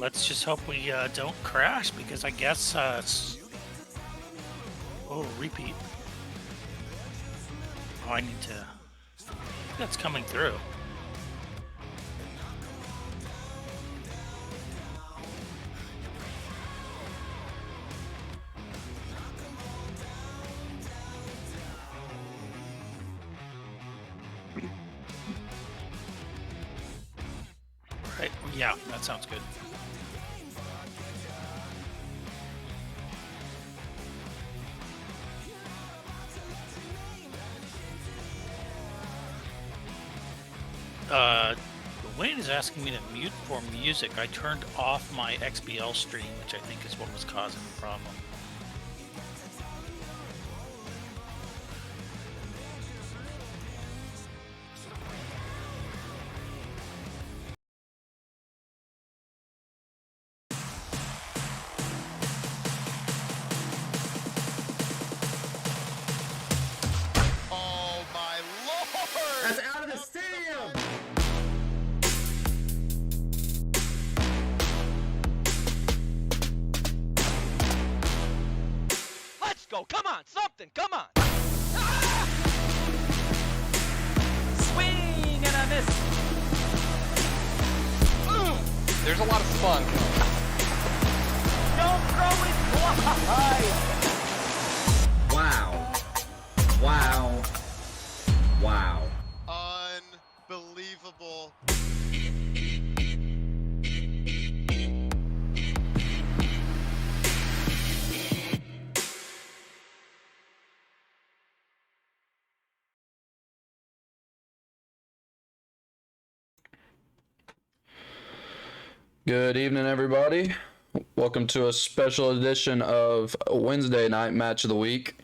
let's just hope we don't crash because I guess oh, repeat. Oh, I need to. That's coming through. Right. Yeah, that sounds good. Wayne is asking me to mute for music. I turned off my XBL stream, which I think is what was causing the problem. Oh my lord! That's out of the stadium! Let's go! Come on! Something! Come on! Swing and a miss! There's a lot of spunk. Don't throw it wide! Wow. Wow. Wow. Unbelievable. Good evening, everybody. Welcome to a special edition of Wednesday night match of the week.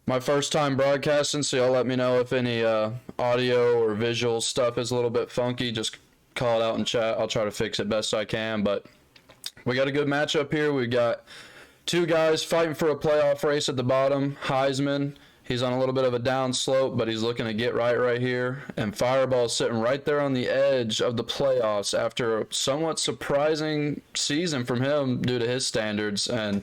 My first time broadcasting, so y'all let me know if any audio or visual stuff is a little bit funky. Just call it out in chat. I'll try to fix it best I can. But we got a good matchup here. We got two guys fighting for a playoff race at the bottom. Heisman, he's on a little bit of a down slope, but he's looking to get right here. And Fireball's sitting right there on the edge of the playoffs after a somewhat surprising season from him due to his standards. And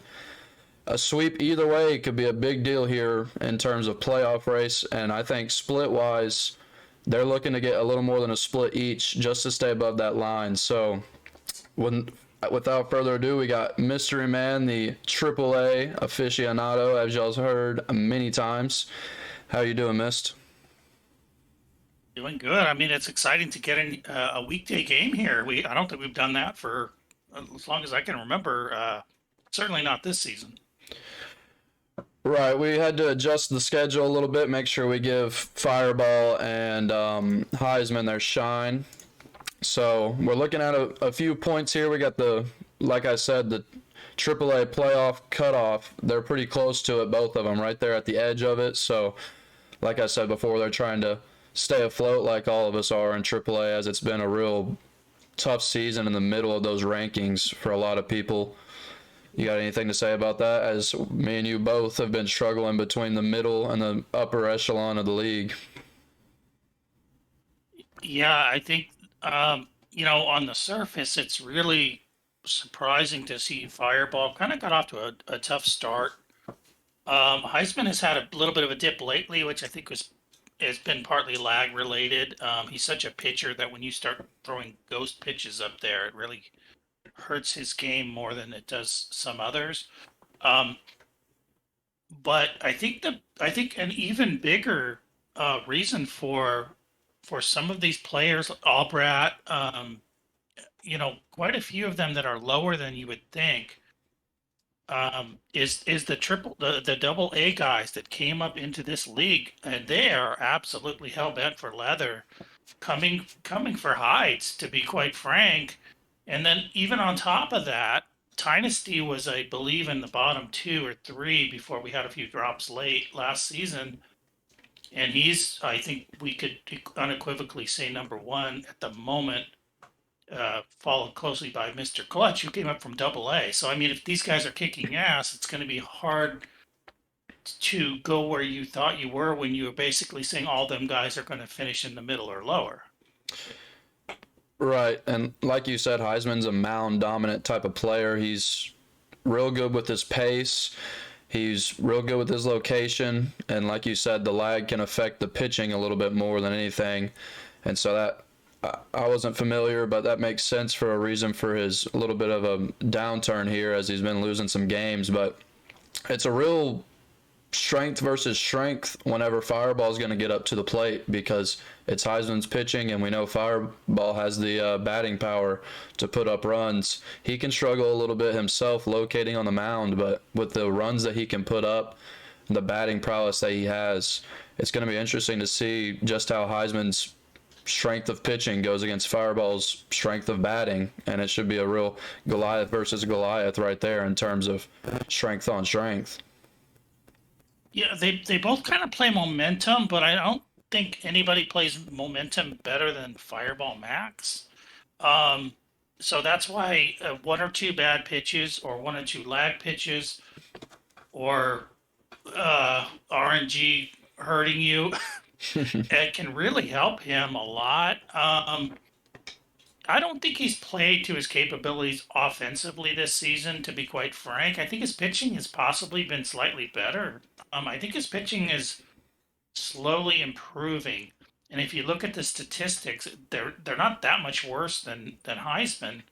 a sweep either way could be a big deal here in terms of playoff race. And I think split-wise, they're looking to get a little more than a split each just to stay above that line. So without further ado, we got Mystery Man, the AAA aficionado, as y'all's heard many times. How you doing, Mist? Doing good. I mean, it's exciting to get a weekday game here. I don't think we've done that for as long as I can remember. Certainly not this season. Right, we had to adjust the schedule a little bit, make sure we give Fireball and Heisman their shine. So we're looking at a few points here. We got like I said, the AAA playoff cutoff. They're pretty close to it, both of them, right there at the edge of it. So, like I said before, they're trying to stay afloat like all of us are in AAA, as it's been a real tough season in the middle of those rankings for a lot of people. You got anything to say about that, as me and you both have been struggling between the middle and the upper echelon of the league? Yeah, I think, on the surface, it's really surprising to see Fireball kind of got off to a tough start. Heisman has had a little bit of a dip lately, which I think has been partly lag related. He's such a pitcher that when you start throwing ghost pitches up there, it really hurts his game more than it does some others. But I think an even bigger reason for some of these players, Albrat, quite a few of them that are lower than you would think, is the double A guys that came up into this league, and they are absolutely hell bent for leather, coming for hides, to be quite frank. And then even on top of that, Dynasty was, I believe, in the bottom 2 or 3 before we had a few drops late last season. And I think we could unequivocally say number 1 at the moment, followed closely by Mr. Clutch, who came up from Double A. So, I mean, if these guys are kicking ass, it's going to be hard to go where you thought you were when you were basically saying all them guys are going to finish in the middle or lower. Right, and like you said, Heisman's a mound dominant type of player. He's real good with his pace. He's real good with his location, and like you said, the lag can affect the pitching a little bit more than anything. And so that I wasn't familiar, but that makes sense for a reason for his little bit of a downturn here as he's been losing some games. But it's a real strength versus strength whenever Fireball's going to get up to the plate because it's Heisman's pitching, and we know Fireball has the batting power to put up runs. He can struggle a little bit himself locating on the mound, but with the runs that he can put up, the batting prowess that he has, it's going to be interesting to see just how Heisman's strength of pitching goes against Fireball's strength of batting, and it should be a real Goliath versus Goliath right there in terms of strength on strength. Yeah, they both kind of play momentum, but I don't think anybody plays momentum better than FireballMax. So that's why one or two bad pitches or one or two lag pitches or RNG hurting you, it can really help him a lot. I don't think he's played to his capabilities offensively this season, to be quite frank. I think his pitching has possibly been slightly better. I think his pitching is slowly improving. And if you look at the statistics, they're not that much worse than Heisman.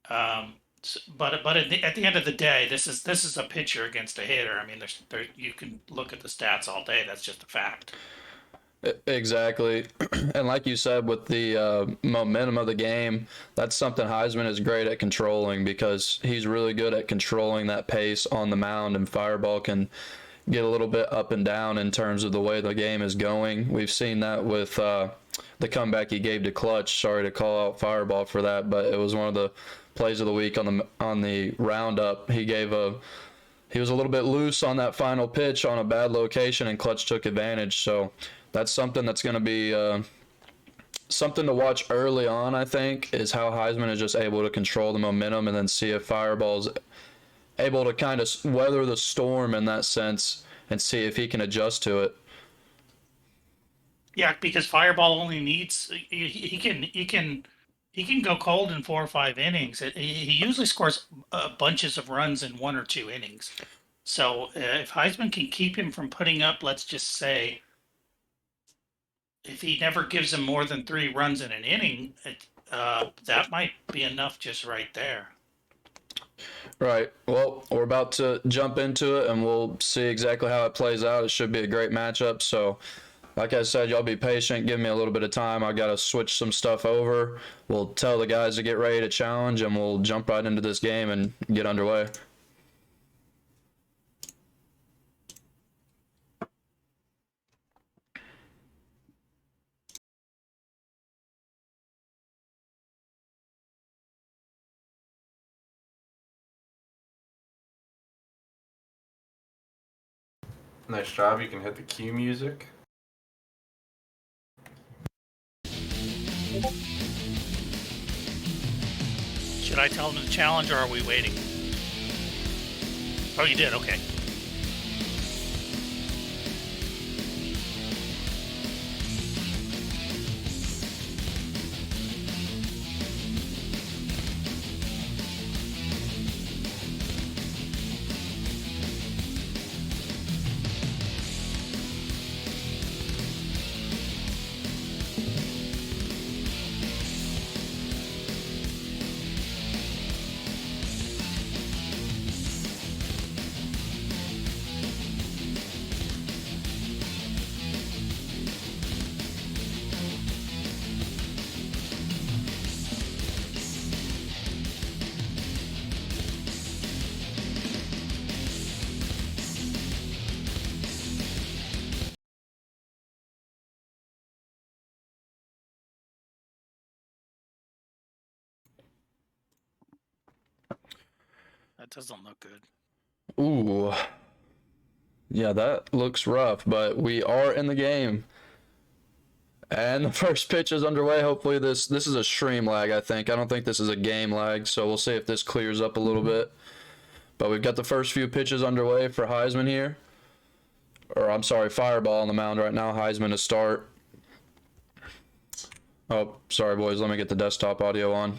But at the end of the day, this is a pitcher against a hitter. I mean, you can look at the stats all day. That's just a fact. Exactly. And like you said, with the momentum of the game, that's something Heisman is great at controlling because he's really good at controlling that pace on the mound, and Fireball can get a little bit up and down in terms of the way the game is going. We've seen that with the comeback he gave to Clutch. Sorry to call out Fireball for that, but it was one of the plays of the week on the roundup. He was a little bit loose on that final pitch on a bad location, and Clutch took advantage. So that's something that's going to be something to watch early on, I think, is how Heisman is just able to control the momentum and then see if Fireball's able to kind of weather the storm in that sense and see if he can adjust to it. Yeah, because Fireball only needs he can go cold in 4 or 5 innings. He usually scores bunches of runs in 1 or 2 innings. So if Heisman can keep him from putting up, let's just say, if he never gives him more than 3 runs in an inning, that might be enough just right there. Right. Well, we're about to jump into it, and we'll see exactly how it plays out. It should be a great matchup. So, like I said, y'all be patient. Give me a little bit of time. I got to switch some stuff over. We'll tell the guys to get ready to challenge, and we'll jump right into this game and get underway. Nice job. You can hit the cue music. Should I tell him to challenge, or are we waiting? Oh, you did? Okay. That doesn't look good. Ooh. Yeah, that looks rough, but we are in the game. And the first pitch is underway. Hopefully this is a stream lag, I think. I don't think this is a game lag, so we'll see if this clears up a little bit. But we've got the first few pitches underway for Heisman here. Or I'm sorry, Fireball on the mound right now. Heisman to start. Oh, sorry, boys. Let me get the desktop audio on.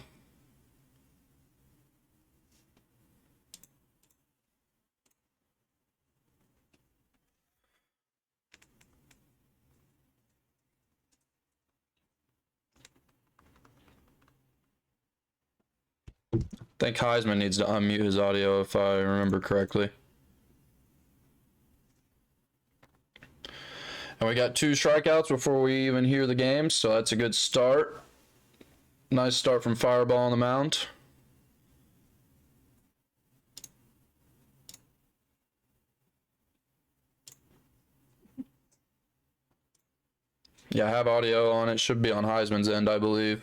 I think Heisman needs to unmute his audio if I remember correctly. And we got 2 strikeouts before we even hear the game, so that's a good start. Nice start from Fireball on the mound. Yeah, I have audio on it. Should be on Heisman's end, I believe.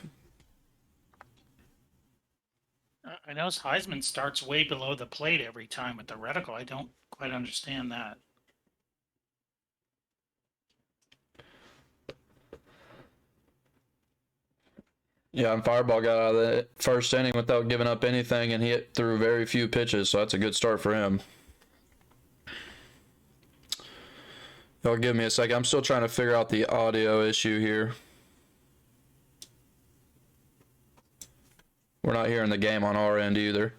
I notice Heisman starts way below the plate every time with the reticle. I don't quite understand that. Yeah, and Fireball got out of the first inning without giving up anything, and he threw very few pitches, so that's a good start for him. Y'all give me a second. I'm still trying to figure out the audio issue here. We're not hearing the game on our end either.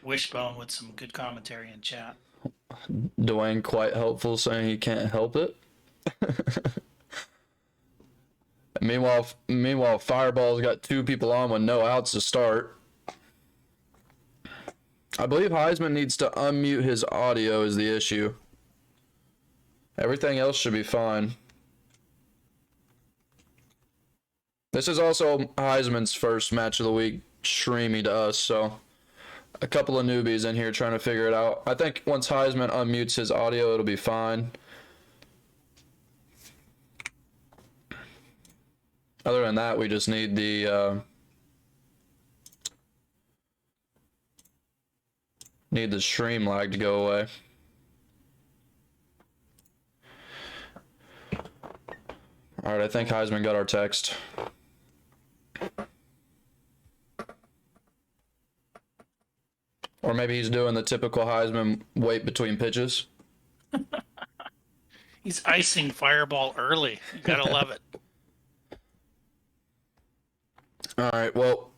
Wishbone with some good commentary in chat. Dwayne quite helpful, saying he can't help it. Meanwhile, Fireball's got 2 people on with no outs to start. I believe Heisman needs to unmute his audio is the issue. Everything else should be fine. This is also Heisman's first match of the week streaming to us, so a couple of newbies in here trying to figure it out. I think once Heisman unmutes his audio, it'll be fine. Other than that, we just need the stream lag to go away. All right, I think Heisman got our text. Or maybe he's doing the typical Heisman wait between pitches. He's icing Fireball early. You gotta love it. All right, well,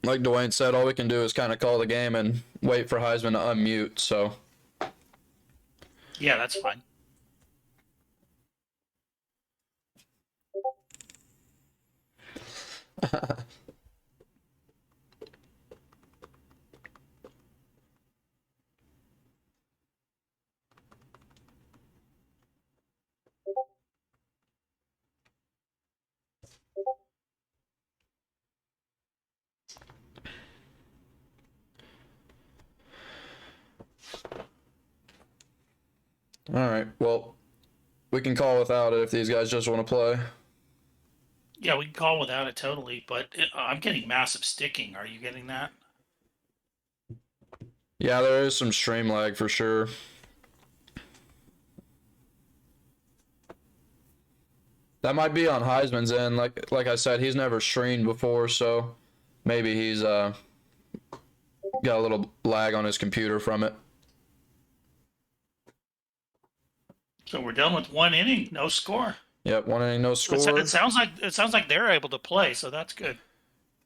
like Dwayne said, all we can do is kind of call the game and wait for Heisman to unmute, so. Yeah, that's fine. All right, well, we can call without it if these guys just want to play. Yeah, we can call without it totally, but I'm getting massive sticking. Are you getting that? Yeah, there is some stream lag for sure. That might be on Heisman's end. Like I said, he's never streamed before, so maybe he's got a little lag on his computer from it. So we're done with 1 inning, no score. Yep, 1 inning, no score. It sounds like they're able to play, so that's good.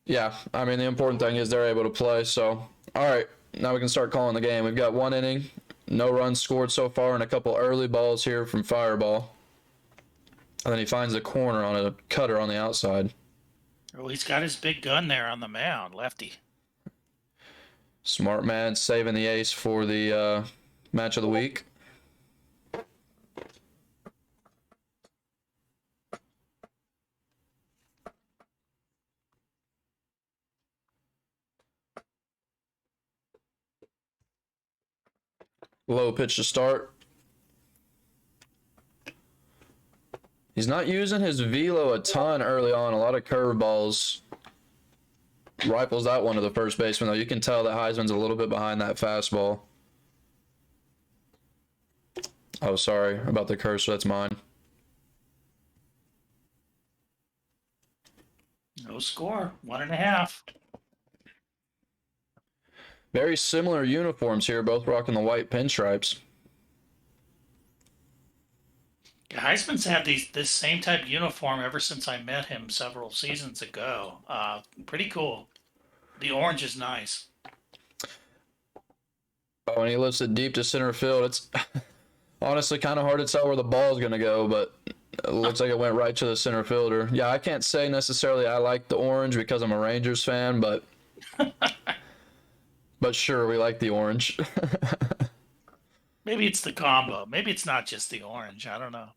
Yeah, I mean the important thing is they're able to play. So, all right, now we can start calling the game. We've got 1 inning, no runs scored so far, and a couple early balls here from Fireball. And then he finds a corner on a cutter on the outside. Oh, he's got his big gun there on the mound, lefty. Smart man saving the ace for the match of the week. Low pitch to start. He's not using his velo a ton early on. A lot of curveballs. Rifles that one to the first baseman, though. You can tell that Heisman's a little bit behind that fastball. Oh, sorry about the cursor. That's mine. No score, 1.5. Very similar uniforms here, both rocking the white pinstripes. Yeah, Heisman's had this same type of uniform ever since I met him several seasons ago. Pretty cool. The orange is nice. Oh, and he lifts it deep to center field. It's honestly kind of hard to tell where the ball's going to go, but it looks like it went right to the center fielder. Yeah, I can't say necessarily I like the orange because I'm a Rangers fan, but sure, we like the orange. Maybe it's the combo. Maybe it's not just the orange. I don't know.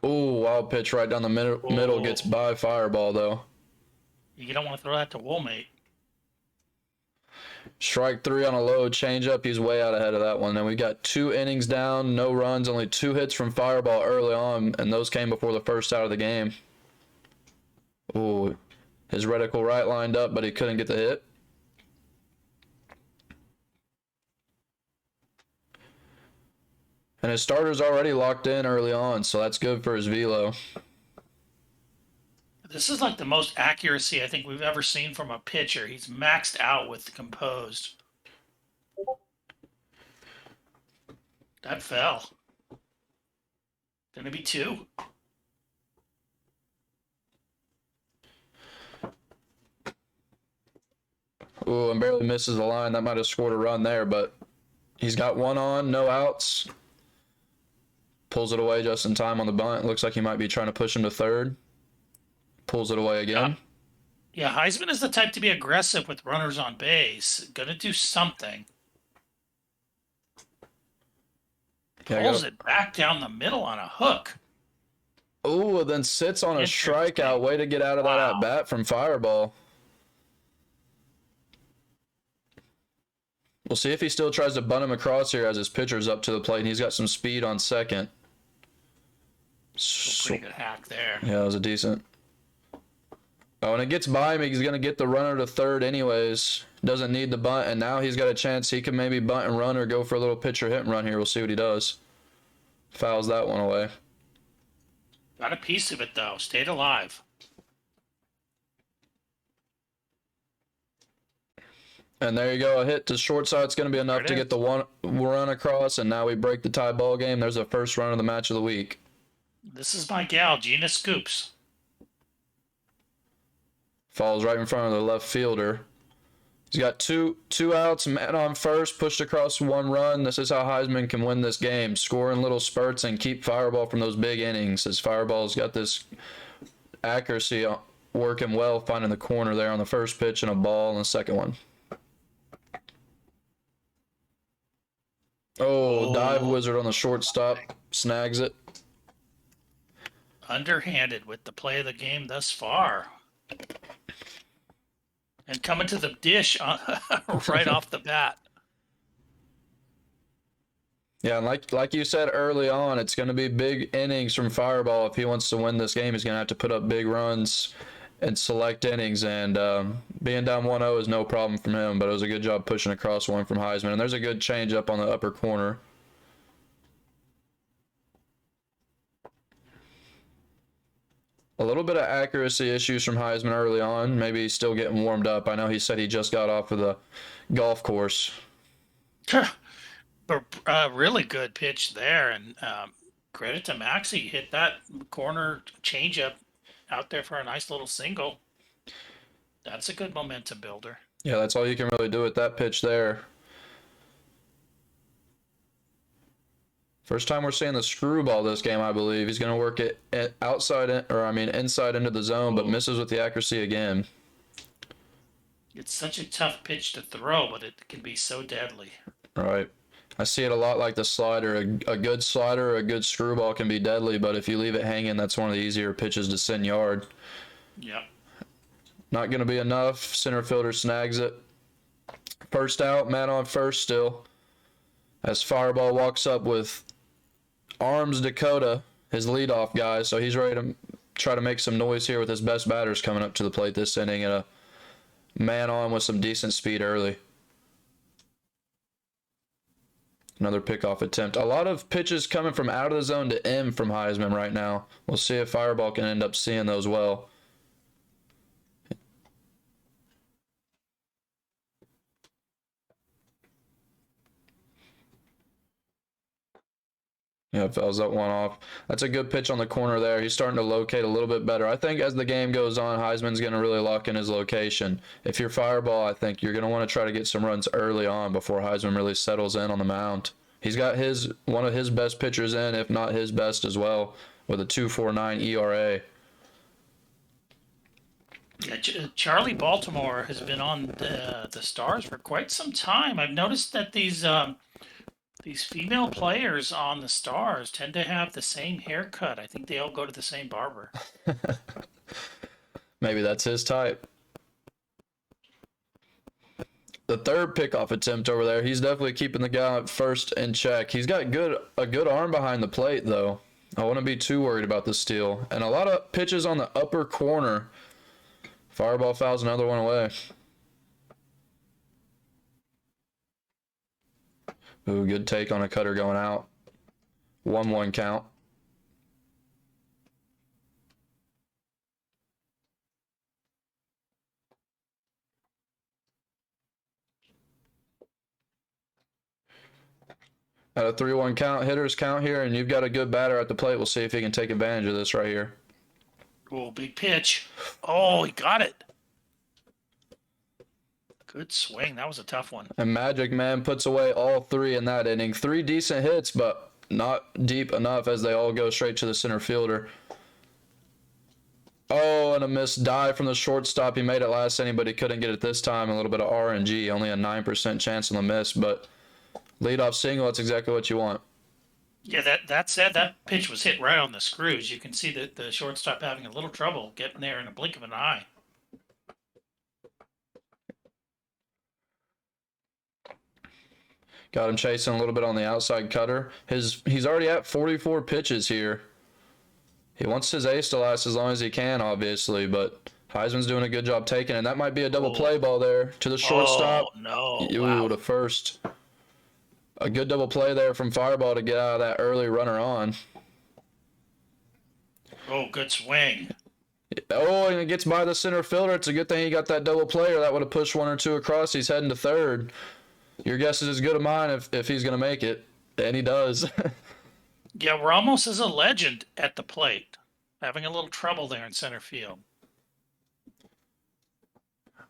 Ooh, wild pitch right down the middle gets by Fireball, though. You don't want to throw that to Woolmate. Strike 3 on a low changeup. He's way out ahead of that one. And we got 2 innings down, no runs, only 2 hits from Fireball early on, and those came before the first out of the game. Ooh, his reticle right lined up, but he couldn't get the hit. And his starter's already locked in early on, so that's good for his velo. This is like the most accuracy I think we've ever seen from a pitcher. He's maxed out with composed. That fell. Gonna be 2. Ooh, and barely misses the line. That might have scored a run there, but he's got 1 on, no outs. Pulls it away just in time on the bunt. Looks like he might be trying to push him to third. Pulls it away again. Yeah, Heisman is the type to be aggressive with runners on base. Gonna do something. Pulls it back down the middle on a hook. Ooh, and then sits on a Interesting. strikeout. Way to get out of that Wow. at bat from Fireball. We'll see if he still tries to bunt him across here as his pitcher's up to the plate, and he's got some speed on second. Pretty good hack there. Yeah, it was a decent. Oh, and it gets by him. He's going to get the runner to third anyways. Doesn't need the bunt, and now he's got a chance. He can maybe bunt and run or go for a little pitcher hit and run here. We'll see what he does. Fouls that one away. Got a piece of it, though. Stayed alive. And there you go. A hit to short side. It's going to be enough to get the one run across, and now we break the tie ball game. There's the first run of the match of the week. This is my gal, Gina Scoops. Falls right in front of the left fielder. He's got two outs, man on first, pushed across 1 run. This is how Heisman can win this game. Score in little spurts and keep Fireball from those big innings. As Fireball's got this accuracy working well, finding the corner there on the first pitch and a ball on the second one. Oh, dive wizard on the shortstop. Snags it. Underhanded with the play of the game thus far. And coming to the dish right off the bat. Yeah, and like you said early on, it's going to be big innings from Fireball. If he wants to win this game, he's going to have to put up big runs and select innings. And being down 1-0 is no problem from him, but it was a good job pushing across one from Heisman. And there's a good change up on the upper corner. A little bit of accuracy issues from Heisman early on. Maybe he's still getting warmed up. I know he said he just got off of the golf course. But really good pitch there, and credit to Maxie. Hit that corner changeup out there for a nice little single. That's a good momentum builder. Yeah, that's all you can really do with that pitch there. First time we're seeing the screwball this game, I believe. He's going to work it inside into the zone, but misses with the accuracy again. It's such a tough pitch to throw, but it can be so deadly. All right. I see it a lot like the slider. A good slider, a good screwball can be deadly, but if you leave it hanging, that's one of the easier pitches to send yard. Yep. Not going to be enough. Center fielder snags it. First out, man on first still. As Fireball walks up with Arms Dakota, his leadoff guy, so he's ready to try to make some noise here with his best batters coming up to the plate this inning, and a man on with some decent speed early. Another pickoff attempt. A lot of pitches coming from out of the zone to M from Heisman right now. We'll see if Fireball can end up seeing those well. Yeah, fouls that one off. That's a good pitch on the corner there. He's starting to locate a little bit better. I think as the game goes on, Heisman's going to really lock in his location. If you're Fireball, I think you're going to want to try to get some runs early on before Heisman really settles in on the mound. He's got one of his best pitchers in, if not his best as well, with a 2.49 ERA. Yeah, Charlie Baltimore has been on the Stars for quite some time. I've noticed that these female players on the Stars tend to have the same haircut. I think they all go to the same barber. Maybe that's his type. The third pickoff attempt over there, he's definitely keeping the guy at first in check. He's got a good arm behind the plate, though. I wouldn't be too worried about the steal. And a lot of pitches on the upper corner. Fireball fouls another one away. Ooh, good take on a cutter going out. 1-1 count. At a 3-1 count, hitters count here, and you've got a good batter at the plate. We'll see if he can take advantage of this right here. Oh, big pitch. Oh, he got it. Good swing. That was a tough one. And Magic Man puts away all three in that inning. 3 decent hits, but not deep enough as they all go straight to the center fielder. Oh, and a missed dive from the shortstop. He made it last inning, but he couldn't get it this time. A little bit of RNG. Only a 9% chance on the miss, but leadoff single, that's exactly what you want. Yeah, that said, that pitch was hit right on the screws. You can see that the shortstop having a little trouble getting there in a blink of an eye. Got him chasing a little bit on the outside cutter. He's already at 44 pitches here. He wants his ace to last as long as he can, obviously, but Heisman's doing a good job taking it. And that might be a double play ball there to the shortstop. Oh, no. Ooh, Wow. to first. A good double play there from Fireball to get out of that early runner on. Oh, good swing. Oh, and it gets by the center fielder. It's a good thing he got that double play, or that would have pushed 1 or 2 across. He's heading to third. Your guess is as good as mine if he's going to make it. And he does. Yeah, Ramos is a legend at the plate. Having a little trouble there in center field.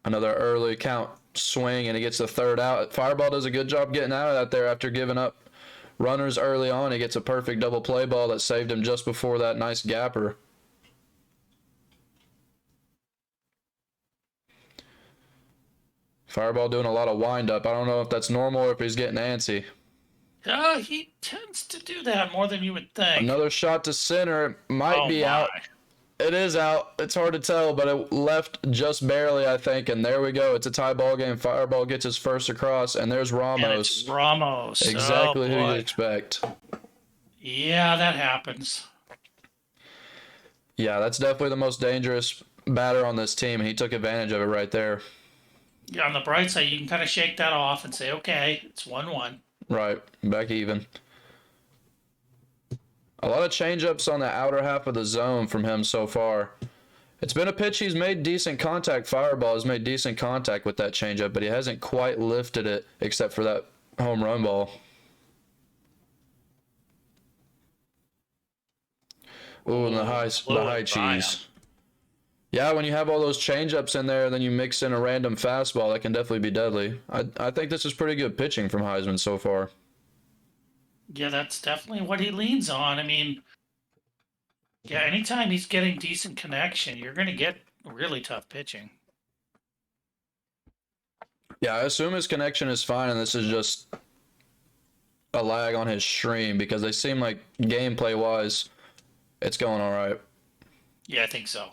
Another early count swing, and he gets the third out. Fireball does a good job getting out of that there after giving up runners early on. He gets a perfect double play ball that saved him just before that nice gapper. Fireball doing a lot of wind-up. I don't know if that's normal or if he's getting antsy. He tends to do that more than you would think. Another shot to center. It might be out. It is out. It's hard to tell, but it left just barely, I think. And there we go. It's a tie ball game. Fireball gets his first across, and there's Ramos. And it's Ramos. Exactly who boy. you'd expect. Yeah, that happens. Yeah, that's definitely the most dangerous batter on this team, and he took advantage of it right there. Yeah, on the bright side, you can kind of shake that off and say, okay, it's 1-1. Right, back even. A lot of changeups on the outer half of the zone from him so far. It's been a pitch he's made decent contact. Fireball has made decent contact with that changeup, but he hasn't quite lifted it except for that home run ball. Ooh, and the high cheese. Yeah, when you have all those changeups in there, then you mix in a random fastball, that can definitely be deadly. I think this is pretty good pitching from Heisman so far. Yeah, that's definitely what he leans on. I mean, yeah, anytime he's getting decent connection, you're going to get really tough pitching. Yeah, I assume his connection is fine, and this is just a lag on his stream because they seem like gameplay-wise, it's going all right. Yeah, I think so.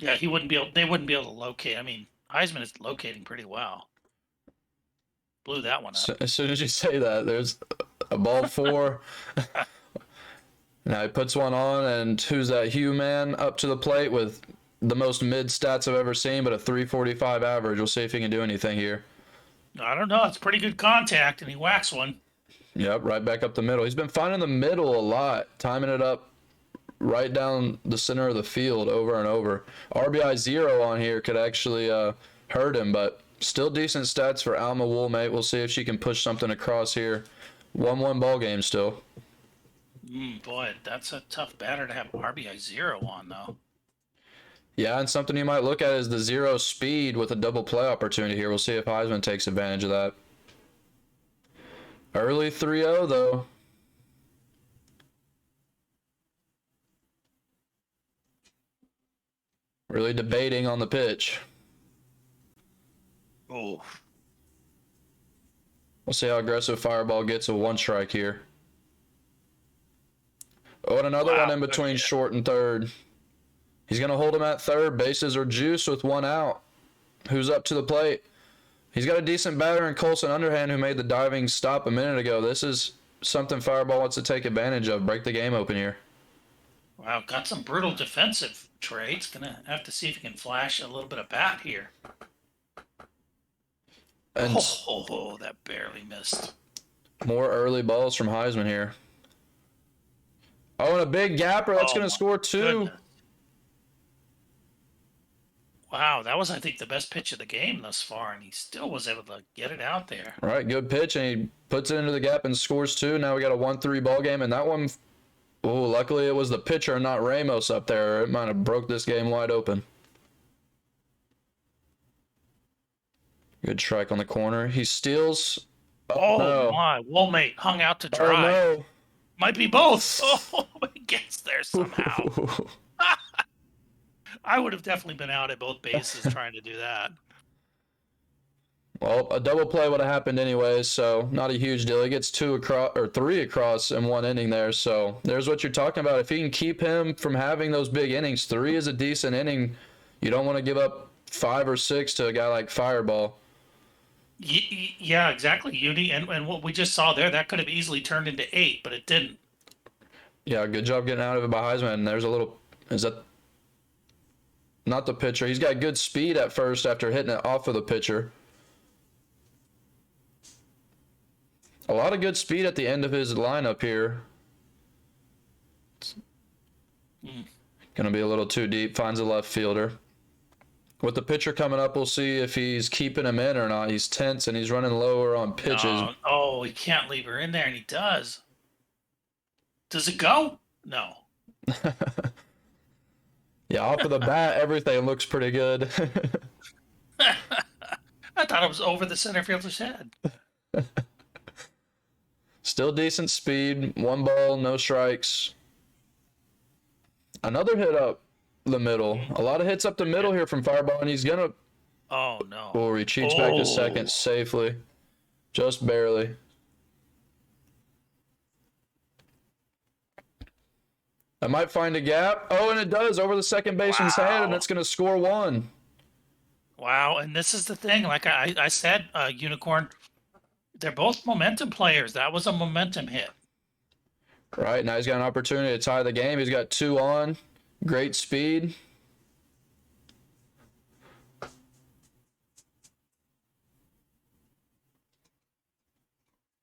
Yeah, they wouldn't be able to locate. I mean, Heisman is locating pretty well. Blew that one up. So, as soon as you say that, there's a ball 4. Now he puts one on, and who's that? Hugh man up to the plate with the most mid stats I've ever seen, but a 345 average. We'll see if he can do anything here. I don't know. It's pretty good contact, and he whacks one. Yep, right back up the middle. He's been finding the middle a lot, timing it up right down the center of the field over and over. RBI 0 on here could actually hurt him, but still decent stats for Alma Woolmate. We'll see if she can push something across here 1-1 ball game still. Boy, that's a tough batter to have RBI 0 on, though. Yeah, and something you might look at is the 0 speed with a double play opportunity here. We'll see if Heisman takes advantage of that. Early 3-0, though. Really debating on the pitch. Oh. We'll see how aggressive Fireball gets with 1 strike here. Oh, and another one in between short and third. He's going to hold him at third. Bases are juiced with 1 out. Who's up to the plate? He's got a decent batter in Colson Underhand who made the diving stop a minute ago. This is something Fireball wants to take advantage of. Break the game open here. Wow, got some brutal defensive trades. Gonna have to see if he can flash a little bit of bat here. And that barely missed. more early balls from Heisman here. Oh, and a big gapper. That's going to score 2. Goodness. Wow, that was, I think, the best pitch of the game thus far, and he still was able to get it out there. All right, good pitch, and he puts it into the gap and scores 2. Now we got a 1-3 ball game, and that one, oh, luckily it was the pitcher and not Ramos up there. It might have broke this game wide open. Good strike on the corner. He steals. Oh, no. my. Woolmate hung out to dry. Oh, no. Might be both. Oh, he gets there somehow. I would have definitely been out at both bases trying to do that. Well, a double play would have happened anyways, so not a huge deal. He gets 2 across or 3 across in 1 inning there. So there's what you're talking about. If he can keep him from having those big innings, 3 is a decent inning. You don't want to give up 5 or 6 to a guy like Fireball. Yeah, exactly, Udi. And what we just saw there, that could have easily turned into 8, but it didn't. Yeah, good job getting out of it by Heisman. And there's a little, is that not the pitcher? He's got good speed at first after hitting it off of the pitcher. A lot of good speed at the end of his lineup here. Gonna be a little too deep. Finds a left fielder. With the pitcher coming up, we'll see if he's keeping him in or not. He's tense and he's running lower on pitches. Oh, he can't leave her in there, and he does. Does it go? No. Yeah, off of the bat, everything looks pretty good. I thought it was over the center fielder's head. Still decent speed. 1 ball, no strikes. Another hit up the middle. A lot of hits up the middle here from Fireball, and he's gonna. Oh no! Oh, he cheats back to second safely, just barely. I might find a gap. Oh, and it does over the second baseman's head, and it's gonna score 1. Wow, and this is the thing. Like I said, Unicorn, they're both momentum players. That was a momentum hit. Right, now he's got an opportunity to tie the game. He's got 2 on. Great speed.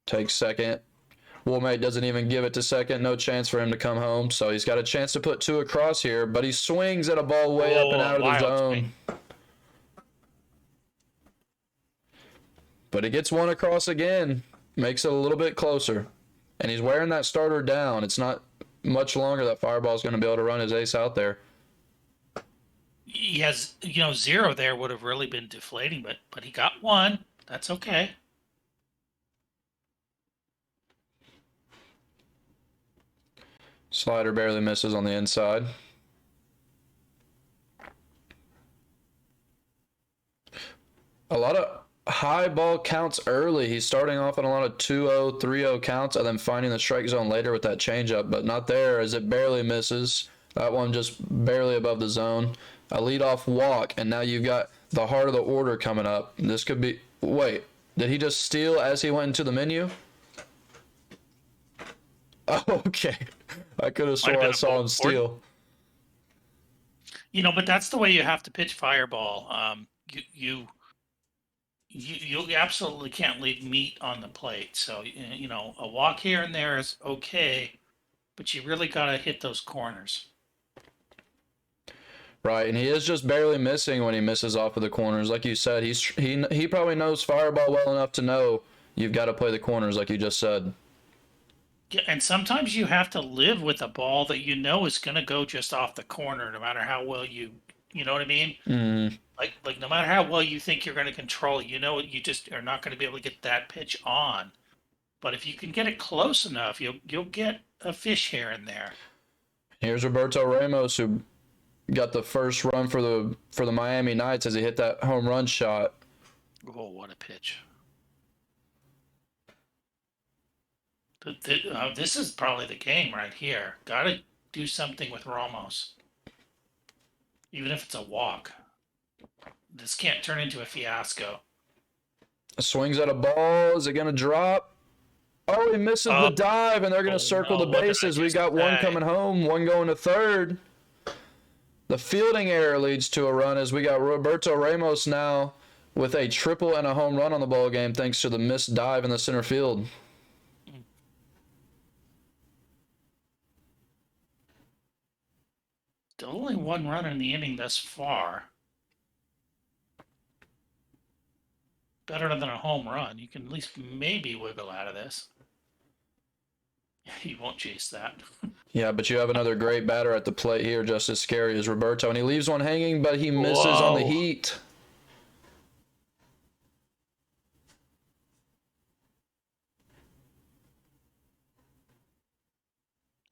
Takes second. Woolmate doesn't even give it to second. No chance for him to come home. So he's got a chance to put 2 across here, but he swings at a ball way up and out of the zone. But he gets 1 across again. Makes it a little bit closer. And he's wearing that starter down. It's not much longer that Fireball's going to be able to run his ace out there. He has, 0 there would have really been deflating, but he got 1. That's okay. Slider barely misses on the inside. A lot of high ball counts early. He's starting off on a lot of 2-0, 3-0 counts and then finding the strike zone later with that changeup, but not there as it barely misses. That one just barely above the zone. A leadoff walk, and now you've got the heart of the order coming up. This could be... Wait, did he just steal as he went into the menu? Oh, okay. I could have sworn I saw him steal. But that's the way you have to pitch Fireball. You absolutely can't leave meat on the plate. So, a walk here and there is okay, but you really got to hit those corners. Right, and he is just barely missing when he misses off of the corners. Like you said, he probably knows Fireball well enough to know you've got to play the corners like you just said. Yeah, and sometimes you have to live with a ball that you know is going to go just off the corner, no matter how well you know what I mean? Mm. Like no matter how well you think you're going to control it, you know you just are not going to be able to get that pitch on. But if you can get it close enough, you'll get a fish here and there. Here's Roberto Ramos, who got the first run for the Miami Knights as he hit that home run shot. Oh, what a pitch! This is probably the game right here. Got to do something with Ramos, even if it's a walk. This can't turn into a fiasco. Swings at a ball. Is it going to drop? Oh, he misses the dive, and they're going to circle the no, what did I bases. We just got one say? coming home, one going to third. The fielding error leads to a run as we got Roberto Ramos now with a triple and a home run on the ball game thanks to the missed dive in the center field. Still only one run in the inning thus far. Better than a home run. You can at least maybe wiggle out of this. He won't chase that. Yeah, but you have another great batter at the plate here, just as scary as Roberto. And he leaves one hanging, but he misses on the Whoa. heat.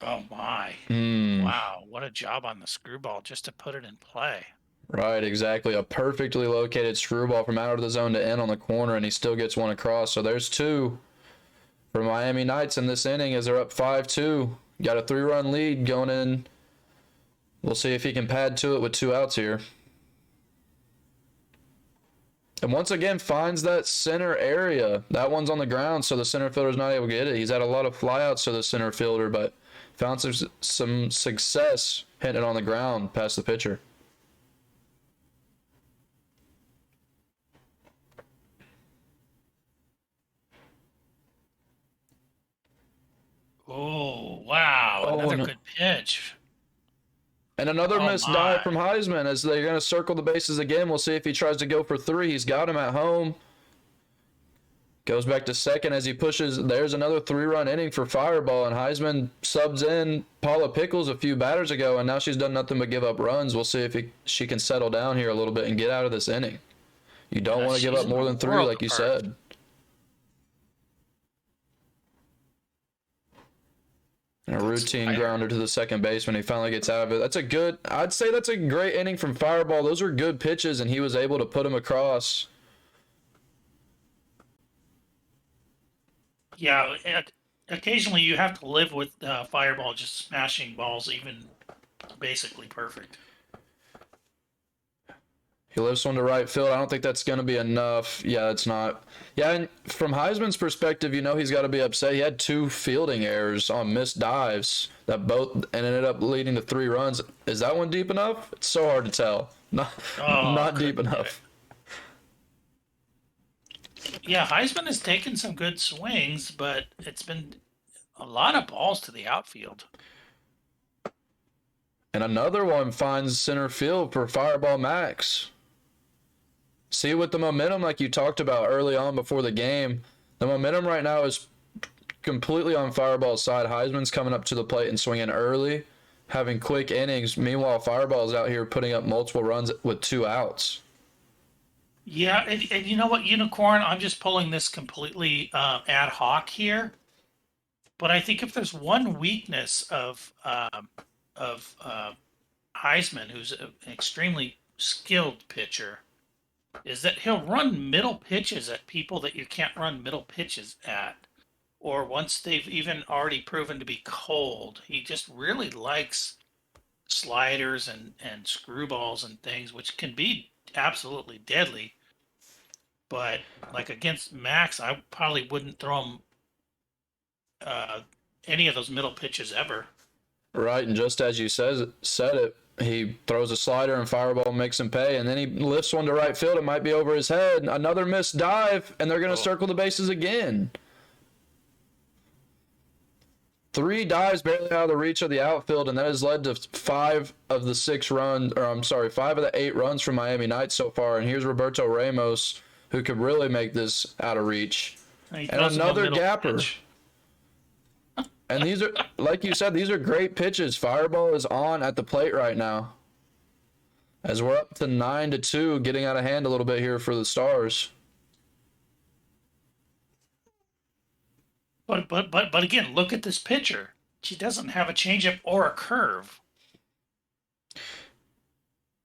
Oh my. Hmm. Wow, what a job on the screwball just to put it in play. Right, exactly. A perfectly located screwball from out of the zone to in on the corner, and he still gets one across. So there's two for Miami Knights in this inning as they're up 5-2. Got a 3-run lead going in. We'll see if he can pad to it with 2 outs here. And once again, finds that center area. That one's on the ground, so the center fielder's not able to get it. He's had a lot of flyouts to the center fielder, but found some success hitting it on the ground past the pitcher. Oh, wow. Oh, Another no. good pitch. And another Oh, missed my. dive from Heisman as they're going to circle the bases again. We'll see if he tries to go for 3. He's got him at home. Goes back to second as he pushes. There's another 3-run inning for Fireball, and Heisman subs in Paula Pickles a few batters ago, and now she's done nothing but give up runs. We'll see if she can settle down here a little bit and get out of this inning. You don't Yeah, want to give she's up in more the than 3, world like you apart. said. And a routine slider. grounder to the second baseman. He finally gets out of it. I'd say that's a great inning from Fireball. Those were good pitches, and he was able to put them across. Yeah, occasionally you have to live with Fireball just smashing balls even basically perfect. He lifts one to right field. I don't think that's going to be enough. Yeah, it's not. Yeah, and from Heisman's perspective, you know he's got to be upset. He had 2 fielding errors on missed dives that both and ended up leading to 3 runs. Is that one deep enough? It's so hard to tell. Not deep couldn't get enough. Yeah, Heisman has taken some good swings, but it's been a lot of balls to the outfield. And another one finds center field for FireballMax. See, with the momentum like you talked about early on before the game, the momentum right now is completely on Fireball's side. Heisman's coming up to the plate and swinging early, having quick innings. Meanwhile, Fireball's out here putting up multiple runs with 2 outs. Yeah, and you know what, Unicorn? I'm just pulling this completely ad hoc here, but I think if there's one weakness of Heisman, who's an extremely skilled pitcher, is that he'll run middle pitches at people that you can't run middle pitches at, or once they've even already proven to be cold. He just really likes sliders and screwballs and things, which can be absolutely deadly. But like against Max, I probably wouldn't throw him any of those middle pitches ever. Right, and just as you said it, he throws a slider and Fireball makes him pay, and then he lifts one to right field. It might be over his head. Another missed dive, and they're going to circle the bases again. 3 dives barely out of the reach of the outfield, and that has led to 5 of the 8 runs from Miami Knights so far. And here's Roberto Ramos, who could really make this out of reach. He And throws him a another middle gapper. pitch. And these are, like you said, these are great pitches. Fireball is on at the plate right now. As we're up to 9-2, getting out of hand a little bit here for the Stars. But again, look at this pitcher. She doesn't have a changeup or a curve.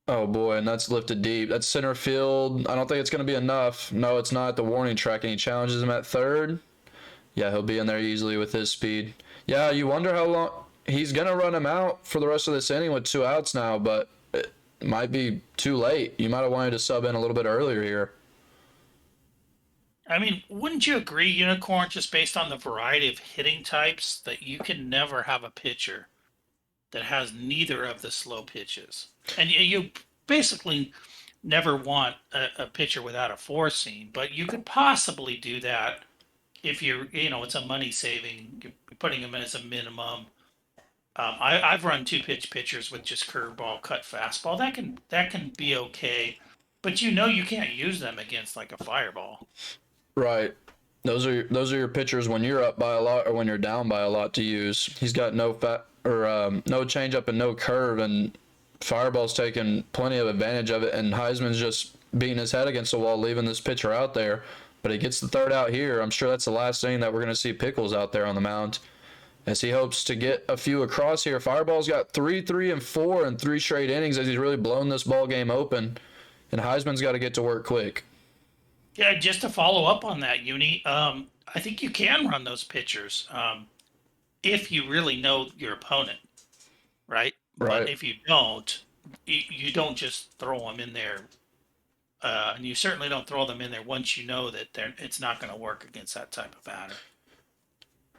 Oh boy, and that's lifted deep. That's center field. I don't think it's going to be enough. No, it's not the warning track, and he challenges him at third. Yeah, he'll be in there easily with his speed. Yeah, you wonder how long he's going to run him out for the rest of this inning with 2 outs now, but it might be too late. You might have wanted to sub in a little bit earlier here. I mean, wouldn't you agree, Unicorn, just based on the variety of hitting types, that you can never have a pitcher that has neither of the slow pitches? And you basically never want a pitcher without a four seam, but you could possibly do that if it's a money saving, you're putting them in as a minimum. I've run 2-pitch pitchers with just curveball, cut fastball. That can be okay, but you can't use them against like a Fireball. Right. Those are your pitchers when you're up by a lot or when you're down by a lot to use. He's got no no changeup and no curve, and Fireball's taking plenty of advantage of it, and Heisman's just beating his head against the wall, leaving this pitcher out there. But he gets the third out here. I'm sure that's the last inning that we're going to see Pickles out there on the mound, as he hopes to get a few across here. Fireball's got 3, 3, and 4 in 3 straight innings as he's really blown this ball game open, and Heisman's got to get to work quick. Yeah, just to follow up on that, Uni, I think you can run those pitchers if you really know your opponent, right? Right. But if you don't, you don't just throw them in there, and you certainly don't throw them in there once you know that it's not going to work against that type of batter.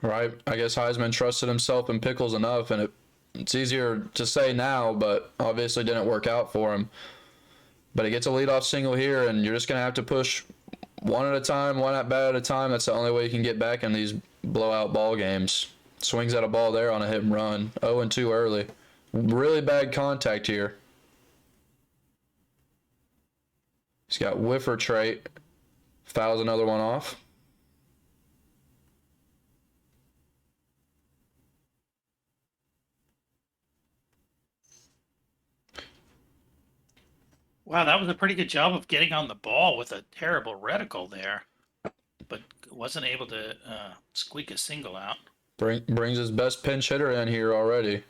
Right. I guess Heisman trusted himself in Pickles enough, and it's easier to say now, but obviously didn't work out for him. But he gets a leadoff single here, and you're just going to have to push one at a time, one at bat at a time. That's the only way you can get back in these blowout ball games. Swings at a ball there on a hit and run. 0-2 early. Really bad contact here. He's got whiffer trait. Fouls another one off. Wow, that was a pretty good job of getting on the ball with a terrible reticle there, but wasn't able to squeak a single out. Brings his best pinch hitter in here already.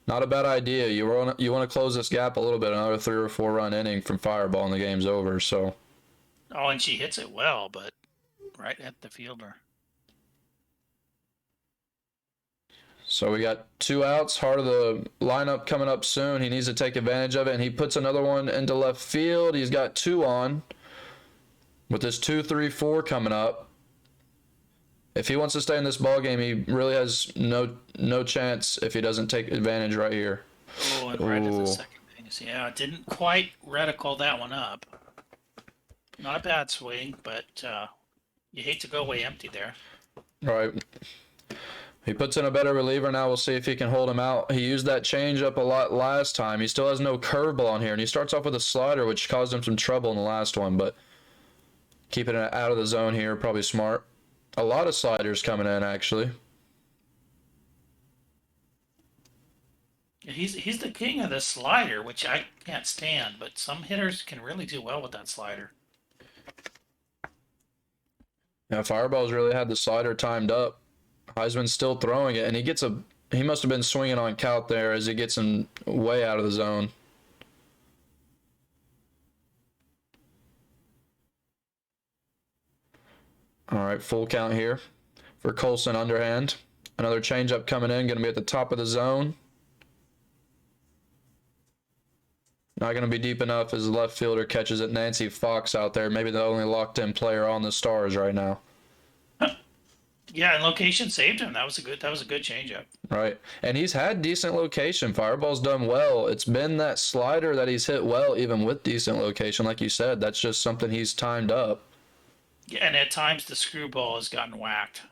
Not a bad idea. You want to close this gap a little bit. Another 3 or 4 run inning from Fireball and the game's over. So. Oh, and she hits it well, but right at the fielder. So we got 2 outs. Heart of the lineup coming up soon. He needs to take advantage of it, and he puts another one into left field. He's got 2 on with this 2-3-4 coming up. If he wants to stay in this ball game, he really has no chance if he doesn't take advantage right here. Oh, and right at the second base. Yeah, didn't quite reticle that one up. Not a bad swing, but you hate to go away empty there. Right. He puts in a better reliever now. We'll see if he can hold him out. He used that changeup a lot last time. He still has no curveball on here, and he starts off with a slider, which caused him some trouble in the last one, but keeping it out of the zone here, probably smart. A lot of sliders coming in, actually. He's the king of the slider, which I can't stand, but some hitters can really do well with that slider. Yeah, Fireball's really had the slider timed up. Heisman's still throwing it, and he must have been swinging on count there as he gets him way out of the zone. All right, full count here for Colson underhand. Another changeup coming in, going to be at the top of the zone. Not going to be deep enough as the left fielder catches it. Nancy Fox out there, maybe the only locked-in player on the Stars right now. Yeah, and location saved him. That was a good changeup. Right. And he's had decent location. Fireball's done well. It's been that slider that he's hit well, even with decent location. Like you said, that's just something he's timed up. Yeah, and at times the screwball has gotten whacked.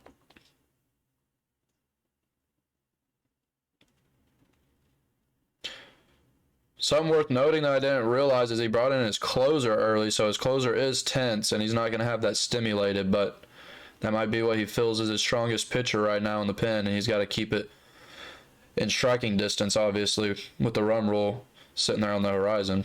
Something worth noting that I didn't realize is he brought in his closer early, so his closer is tense, and he's not going to have that stimulated, but That might be what he feels is his strongest pitcher right now in the pen, and he's got to keep it in striking distance, obviously, with the run rule sitting there on the horizon.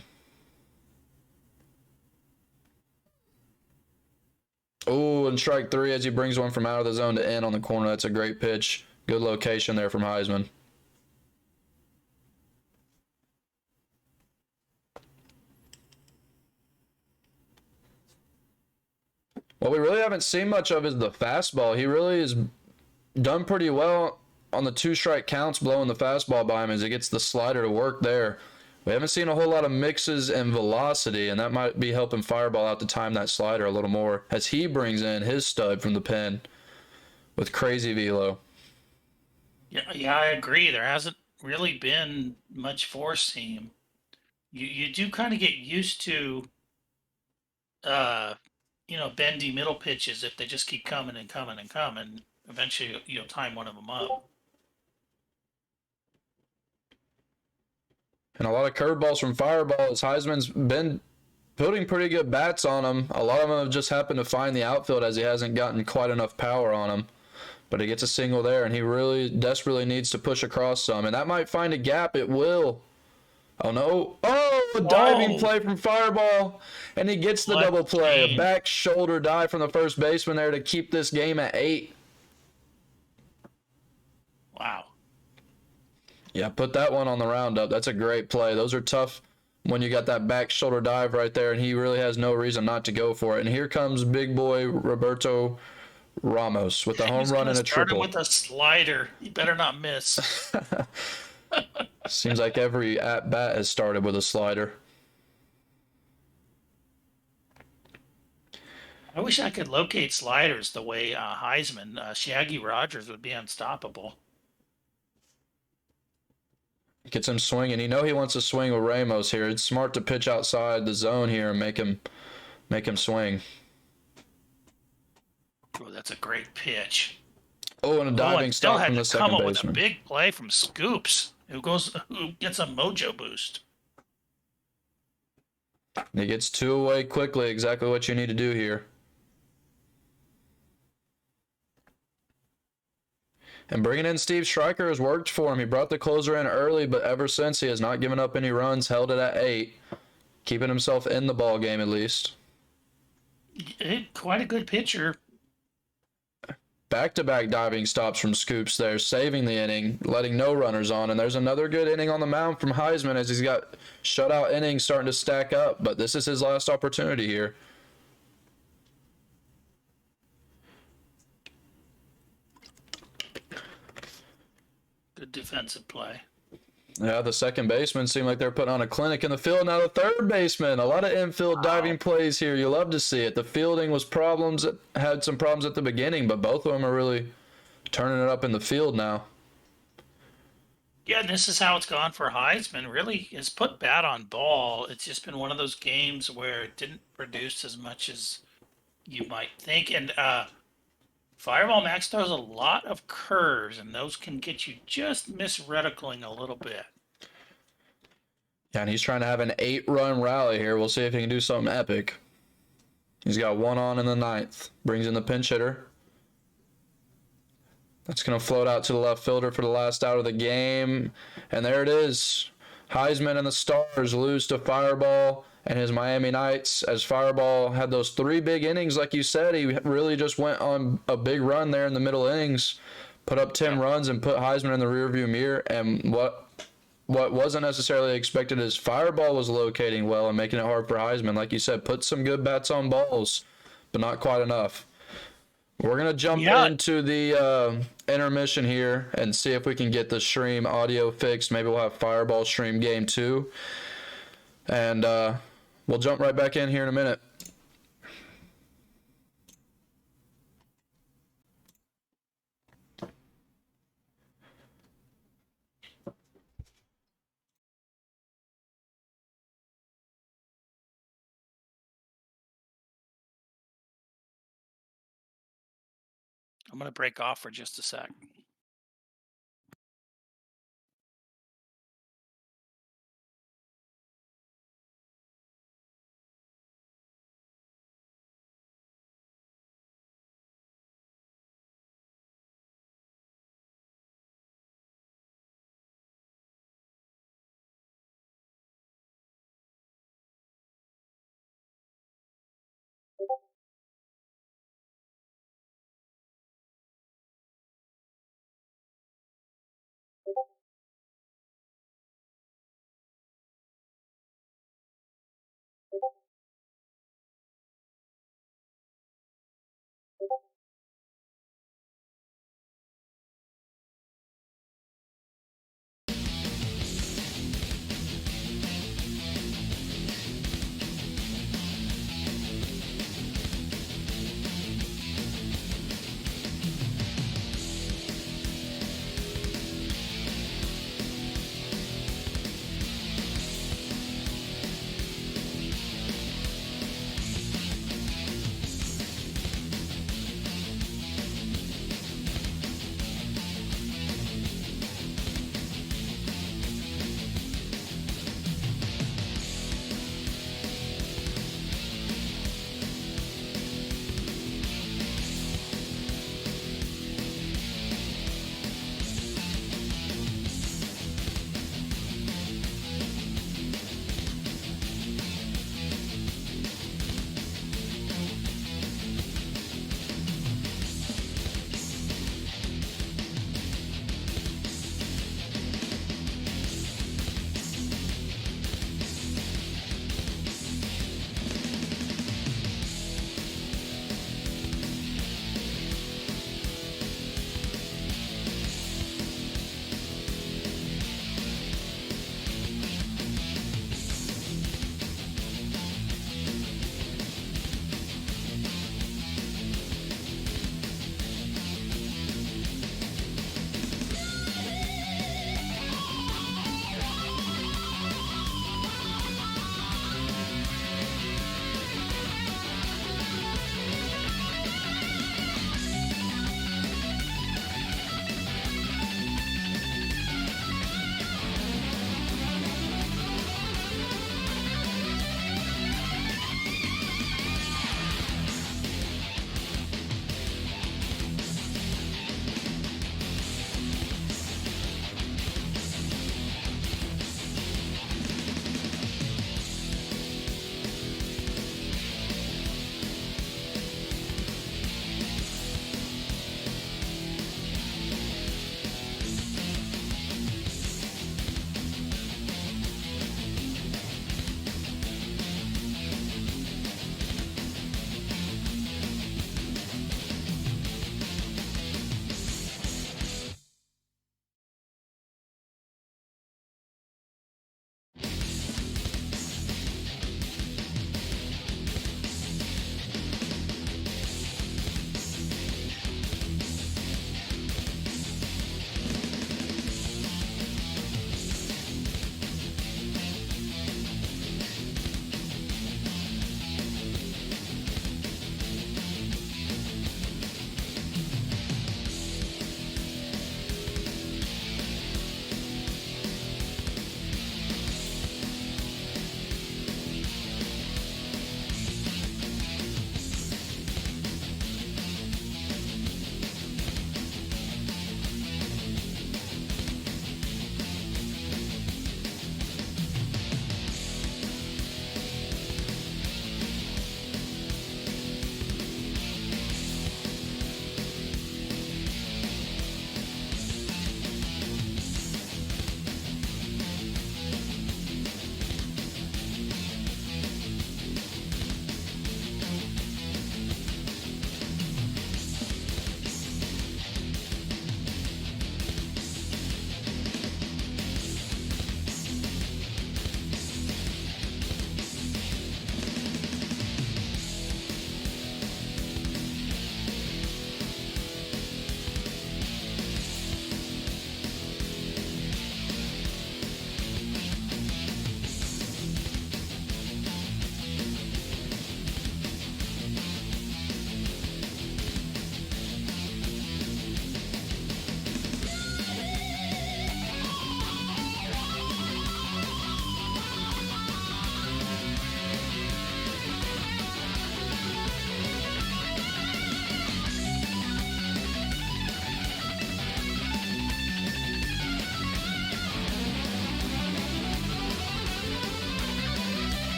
Oh, and strike three as he brings one from out of the zone to in on the corner. That's a great pitch. Good location there from Heisman. What we really haven't seen much of is the fastball. He really has done pretty well on the 2-strike counts, blowing the fastball by him as he gets the slider to work there. We haven't seen a whole lot of mixes and velocity, and that might be helping Fireball out to time that slider a little more as he brings in his stud from the pen with crazy velo. Yeah, I agree. There hasn't really been much four seam. You do kind of get used to, bendy middle pitches if they just keep coming and coming and coming. Eventually, you'll time one of them up. And a lot of curveballs from Fireball as Heisman's been putting pretty good bats on him. A lot of them have just happened to find the outfield as he hasn't gotten quite enough power on him. But he gets a single there, and he really desperately needs to push across some. And that might find a gap. It will. Oh, no. Oh, a diving play from Fireball. And he gets the double play. A back shoulder dive from the first baseman there to keep this game at 8. Wow. Yeah, put that one on the roundup. That's a great play. Those are tough when you got that back shoulder dive right there, and he really has no reason not to go for it. And here comes big boy Roberto Ramos with a home run and a triple. With a slider. You better not miss. Seems like every at-bat has started with a slider. I wish I could locate sliders the way Heisman, Shaggy Rogers would be unstoppable. Gets him swinging. You know he wants to swing with Ramos here. It's smart to pitch outside the zone here and make him swing. Oh, that's a great pitch. Oh, and a diving stop from the second come up baseman. with a big play from Scoops, who gets a mojo boost. He gets 2 away quickly. Exactly what you need to do here. And bringing in Steve Stryker has worked for him. He brought the closer in early, but ever since he has not given up any runs, held it at 8, keeping himself in the ball game at least. Quite a good pitcher. Back-to-back diving stops from Scoops there, saving the inning, letting no runners on. And there's another good inning on the mound from Heisman as he's got shutout innings starting to stack up. But this is his last opportunity here. Good defensive play. Yeah, the second baseman seemed like they're putting on a clinic in the field. Now the third baseman, a lot of infield diving plays here. You love to see it. The fielding was had some problems at the beginning, but both of them are really turning it up in the field now. Yeah, and this is how it's gone for Heisman. Really, has put bat on ball. It's just been one of those games where it didn't produce as much as you might think. And FireballMax throws a lot of curves, and those can get you just misreticuling a little bit. Yeah, and he's trying to have an 8-run rally here. We'll see if he can do something epic. He's got 1 on in the 9th. Brings in the pinch hitter. That's going to float out to the left fielder for the last out of the game. And there it is. Heisman and the Stars lose to Fireball and his Miami Knights as Fireball had those 3 big innings. Like you said, he really just went on a big run there in the middle innings, put up 10 runs and put Heisman in the rearview mirror. And what wasn't necessarily expected is Fireball was locating well and making it hard for Heisman. Like you said, put some good bats on balls, but not quite enough. We're going to jump into the intermission here and see if we can get the stream audio fixed. Maybe we'll have Fireball stream game 2. And we'll jump right back in here in a minute. I'm going to break off for just a sec.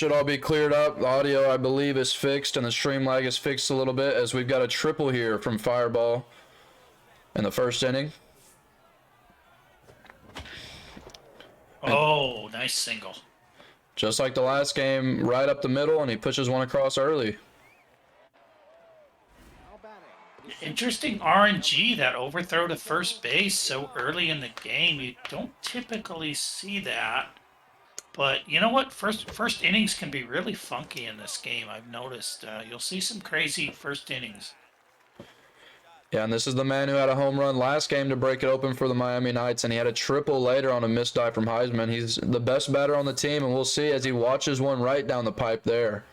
should all be cleared up. The audio, I believe, is fixed, and the stream lag is fixed a little bit, as we've got a triple here from Fireball in the first inning. Oh, nice single. Just like the last game, right up the middle, and he pushes one across early. Interesting RNG, that overthrow to first base so early in the game. You don't typically see that. But you know what? First innings can be really funky in this game. I've noticed. You'll see some crazy first innings. Yeah, and this is the man who had a home run last game to break it open for the Miami Knights, and he had a triple later on a missed dive from Heisman. He's the best batter on the team, and we'll see as he watches one right down the pipe there.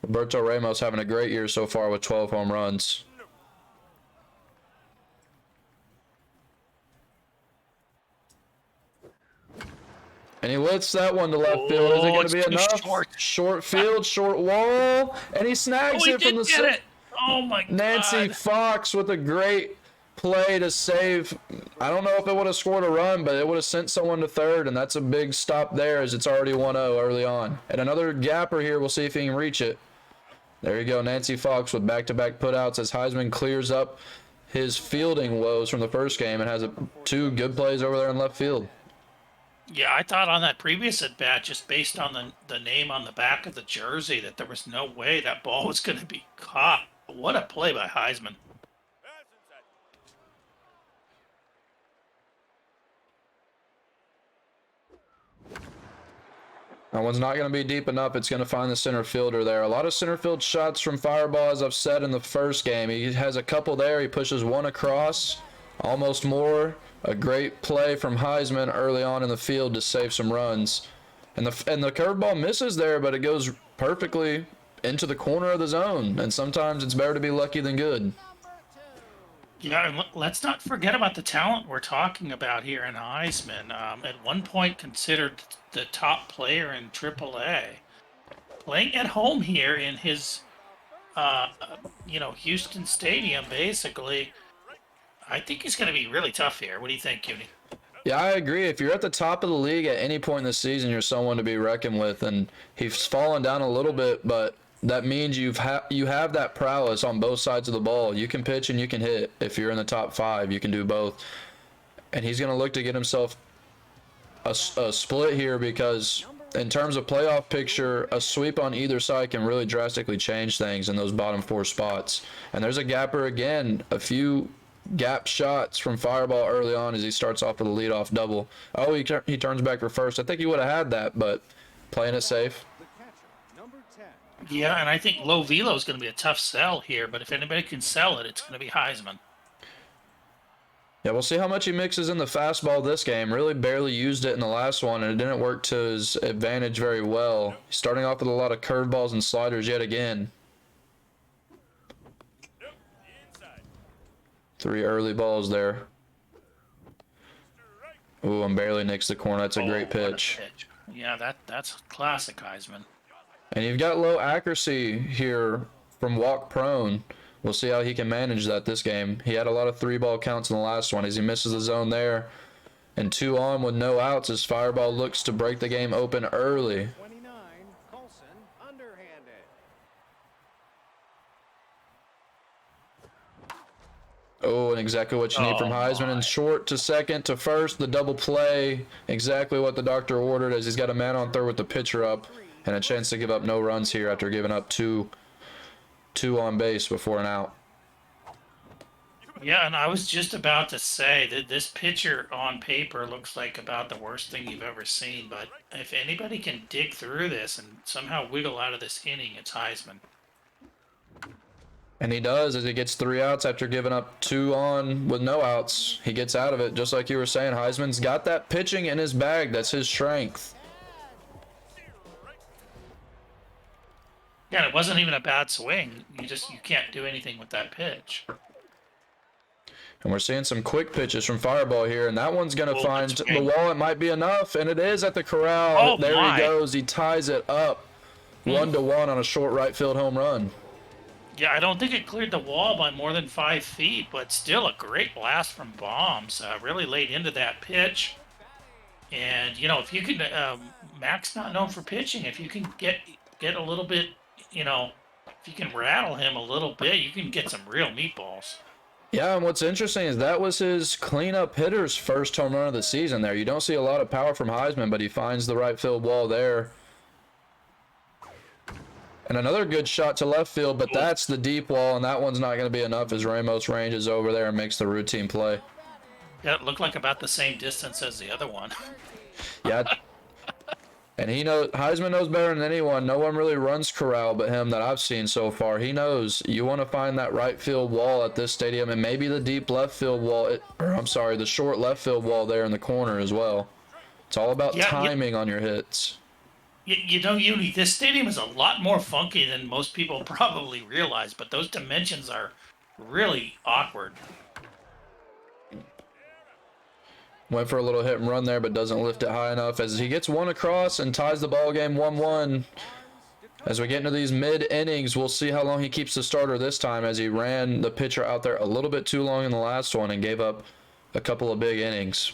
Roberto Ramos having a great year so far with 12 home runs. And he lifts that one to left field. Is it going to be enough? Short field, short wall, and he snags it from the it. Oh my God. Nancy Fox with a great play to save. I don't know if it would have scored a run, but it would have sent someone to third, and that's a big stop there as it's already 1-0 early on. And another gapper here. We'll see if he can reach it. There you go, Nancy Fox with back-to-back putouts as Heisman clears up his fielding woes from the first game and has two good plays over there in left field. Yeah, I thought on that previous at-bat, just based on the name on the back of the jersey, that there was no way that ball was going to be caught. What a play by Heisman. That one's not going to be deep enough. It's going to find the center fielder there. A lot of center field shots from Fireball, as I've said in the first game. He has a couple there. He pushes one across, almost more. A great play from Heisman early on in the field to save some runs. And the curveball misses there, but it goes perfectly into the corner of the zone. And sometimes it's better to be lucky than good. Yeah, and let's not forget about the talent we're talking about here in Heisman. At one point considered the top player in AAA. Playing at home here in his, Houston Stadium, basically. I think he's going to be really tough here. What do you think, Cutie? Yeah, I agree. If you're at the top of the league at any point in the season, you're someone to be reckoned with. And he's fallen down a little bit, but that means you have that prowess on both sides of the ball. You can pitch and you can hit. If you're in the top 5, you can do both. And he's going to look to get himself a split here because in terms of playoff picture, a sweep on either side can really drastically change things in those bottom 4 spots. And there's a gapper again, a few gap shots from Fireball early on as he starts off with a leadoff double. Oh, he turns back for first. I think he would have had that, but playing it safe. Yeah, and I think low velo is going to be a tough sell here, but if anybody can sell it, it's going to be Heisman. Yeah, we'll see how much he mixes in the fastball this game. Really barely used it in the last one, and it didn't work to his advantage very well. He's starting off with a lot of curveballs and sliders yet again. 3 early balls there. Ooh, and barely nicks the corner. That's a great pitch. Yeah, that's classic Heisman. And you've got low accuracy here from walk prone. We'll see how he can manage that this game. He had a lot of 3-ball counts in the last one as he misses the zone there. And 2 on with no outs as Fireball looks to break the game open early. Oh, and exactly what you need from Heisman. And short to second to first, the double play. Exactly what the doctor ordered as he's got a man on third with the pitcher up. And a chance to give up no runs here after giving up two on base before an out. Yeah, and I was just about to say that this pitcher on paper looks like about the worst thing you've ever seen. But if anybody can dig through this and somehow wiggle out of this inning, it's Heisman. And he does as he gets 3 outs after giving up 2 on with no outs. He gets out of it, just like you were saying. Heisman's got that pitching in his bag. That's his strength. Yeah, it wasn't even a bad swing. You can't do anything with that pitch. And we're seeing some quick pitches from Fireball here, and that one's going to find the wall. It might be enough, and it is at the corral. Oh, there my. He goes. He ties it up 1-1 on a short right field home run. Yeah, I don't think it cleared the wall by more than 5 feet, but still a great blast from Bombs. Really laid into that pitch. And you know, if you can, Max not known for pitching. If you can get a little bit, you know, if you can rattle him a little bit, you can get some real meatballs. Yeah, and what's interesting is that was his cleanup hitter's first home run of the season there. You don't see a lot of power from Heisman, but he finds the right field wall there. And another good shot to left field, but that's the deep wall, and that one's not going to be enough as Ramos ranges over there and makes the routine play. Yeah, it looked like about the same distance as the other one. Yeah. And Heisman knows better than anyone. No one really runs corral but him that I've seen so far. He knows you want to find that right field wall at this stadium and maybe the deep left field wall, the short left field wall there in the corner as well. It's all about timing on your hits. You know, Uni, this stadium is a lot more funky than most people probably realize, but those dimensions are really awkward. Went for a little hit and run there, but doesn't lift it high enough as he gets one across and ties the ball game 1-1. As we get into these mid-innings, we'll see how long he keeps the starter this time as he ran the pitcher out there a little bit too long in the last one and gave up a couple of big innings.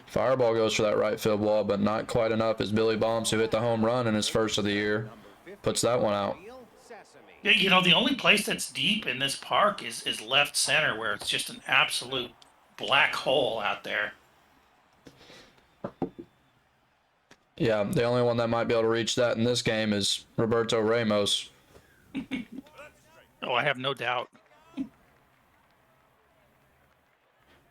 Fireball goes for that right field wall, but not quite enough as Billy Bombs, who hit the home run in his first of the year, puts that one out. You know, the only place that's deep in this park is left center, where it's just an absolute black hole out there. Yeah, the only one that might be able to reach that in this game is Roberto Ramos. Oh, I have no doubt.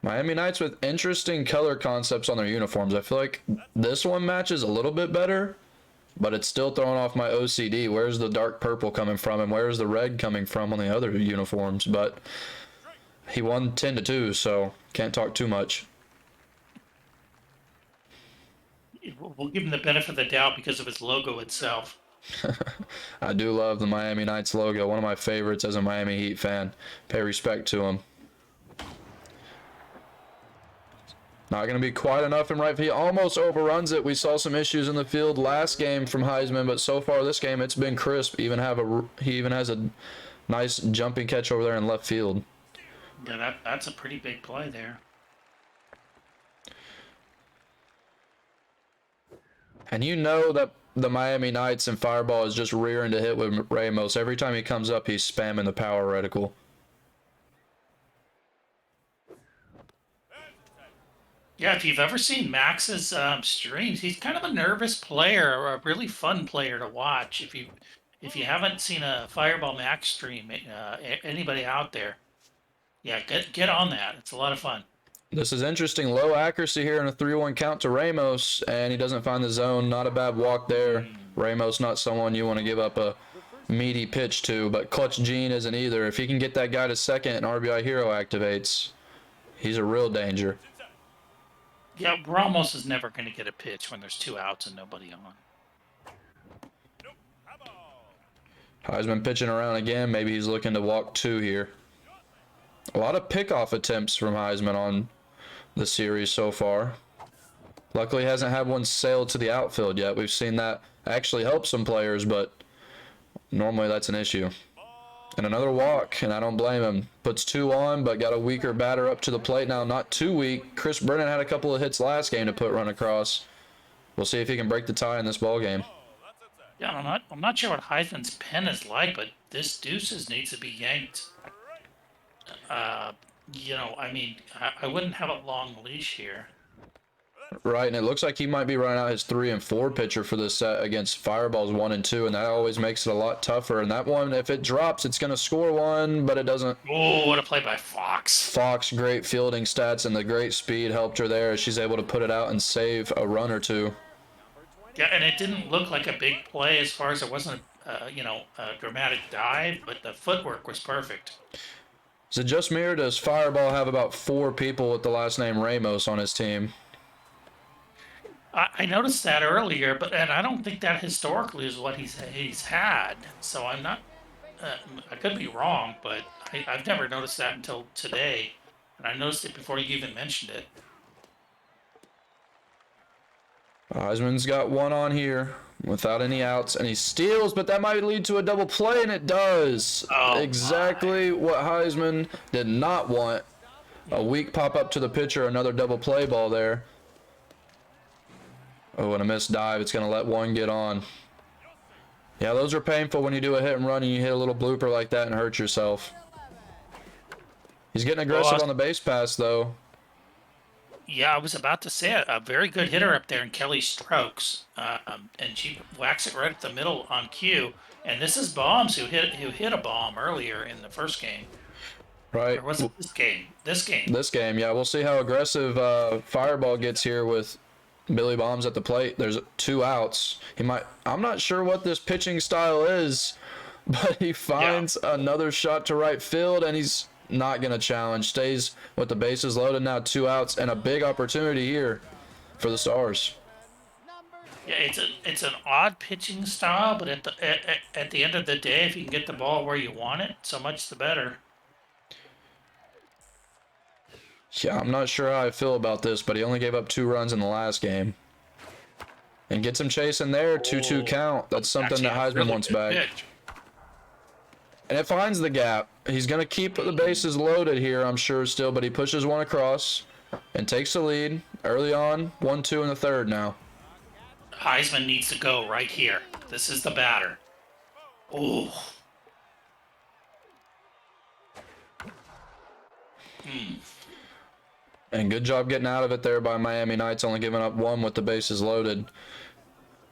Miami Knights with interesting color concepts on their uniforms. I feel like this one matches a little bit better, but it's still throwing off my OCD. Where's the dark purple coming from and where's the red coming from on the other uniforms? But he won 10-2, so can't talk too much. We'll give him the benefit of the doubt because of his logo itself. I do love the Miami Knights logo. One of my favorites as a Miami Heat fan. Pay respect to him. Not going to be quite enough in right field. He almost overruns it. We saw some issues in the field last game from Heisman, but so far this game it's been crisp. He even has a nice jumping catch over there in left field. Yeah, that's a pretty big play there. And you know that the Miami Knights and Fireball is just rearing to hit with Ramos. Every time he comes up, he's spamming the power reticle. Yeah, if you've ever seen Max's streams, he's kind of a nervous player, or a really fun player to watch. If you haven't seen a FireballMax stream, anybody out there, yeah, get on that. It's a lot of fun. This is interesting. Low accuracy here in a 3-1 count to Ramos, and he doesn't find the zone. Not a bad walk there. Ramos not someone you want to give up a meaty pitch to, but Clutch Gene isn't either. If he can get that guy to second and RBI Hero activates, he's a real danger. Yeah, Ramos is never going to get a pitch when there's 2 outs and nobody on. Heisman pitching around again. Maybe he's looking to walk 2 here. A lot of pickoff attempts from Heisman on the series so far. Luckily, he hasn't had one sail to the outfield yet. We've seen that actually help some players, but normally that's an issue. And another walk, and I don't blame him. Puts 2 on, but got a weaker batter up to the plate now. Not too weak. Chris Brennan had a couple of hits last game to put run across. We'll see if he can break the tie in this ball game. Yeah, I'm not sure what Heisman's pen is like, but this deuces needs to be yanked. You know, I mean, I wouldn't have a long leash here. Right, and it looks like he might be running out his 3 and 4 pitcher for this set against Fireball's 1 and 2, and that always makes it a lot tougher. And that one, if it drops, it's going to score 1, but it doesn't. Oh, what a play by Fox. Fox, great fielding stats, and the great speed helped her there as she's able to put it out and save a run or 2. Yeah, and it didn't look like a big play as far as it wasn't, you know, a dramatic dive, but the footwork was perfect. Is it just me, or does Fireball have about 4 people with the last name Ramos on his team? I noticed that earlier, and I don't think that historically is what he's had. So I'm not. I could be wrong, but I've never noticed that until today, and I noticed it before you even mentioned it. Heisman's got 1 on here without any outs, and he steals, but that might lead to a double play, and it does. Oh, exactly what Heisman did not want. A weak pop up to the pitcher, another double play ball there. Oh, and a missed dive. It's going to let one get on. Yeah, those are painful when you do a hit and run and you hit a little blooper like that and hurt yourself. He's getting aggressive on the base pass, though. Yeah, I was about to say it. A very good hitter up there in Kelly Strokes, and she whacks it right at the middle on cue. And this is Bombs who hit a bomb earlier in the first game. Right. Or was it this game? This game. This game, yeah. We'll see how aggressive Fireball gets here with Billy Bombs at the plate. There's 2 outs. I'm not sure what this pitching style is, but he finds another shot to right field, and he's not going to challenge. Stays with the bases loaded now, 2 outs, and a big opportunity here for the Stars. Yeah, it's an odd pitching style, but at the end of the day, if you can get the ball where you want it, so much the better. Yeah, I'm not sure how I feel about this, but he only gave up 2 runs in the last game. And gets him chasing there, 2-2 count. That's something that Heisman wants back. Pitch. And it finds the gap. He's going to keep the bases loaded here, I'm sure, still, but he pushes one across and takes the lead early on. 1-2 in the third now. Heisman needs to go right here. This is the batter. Ooh. And good job getting out of it there by Miami Knights, only giving up 1 with the bases loaded.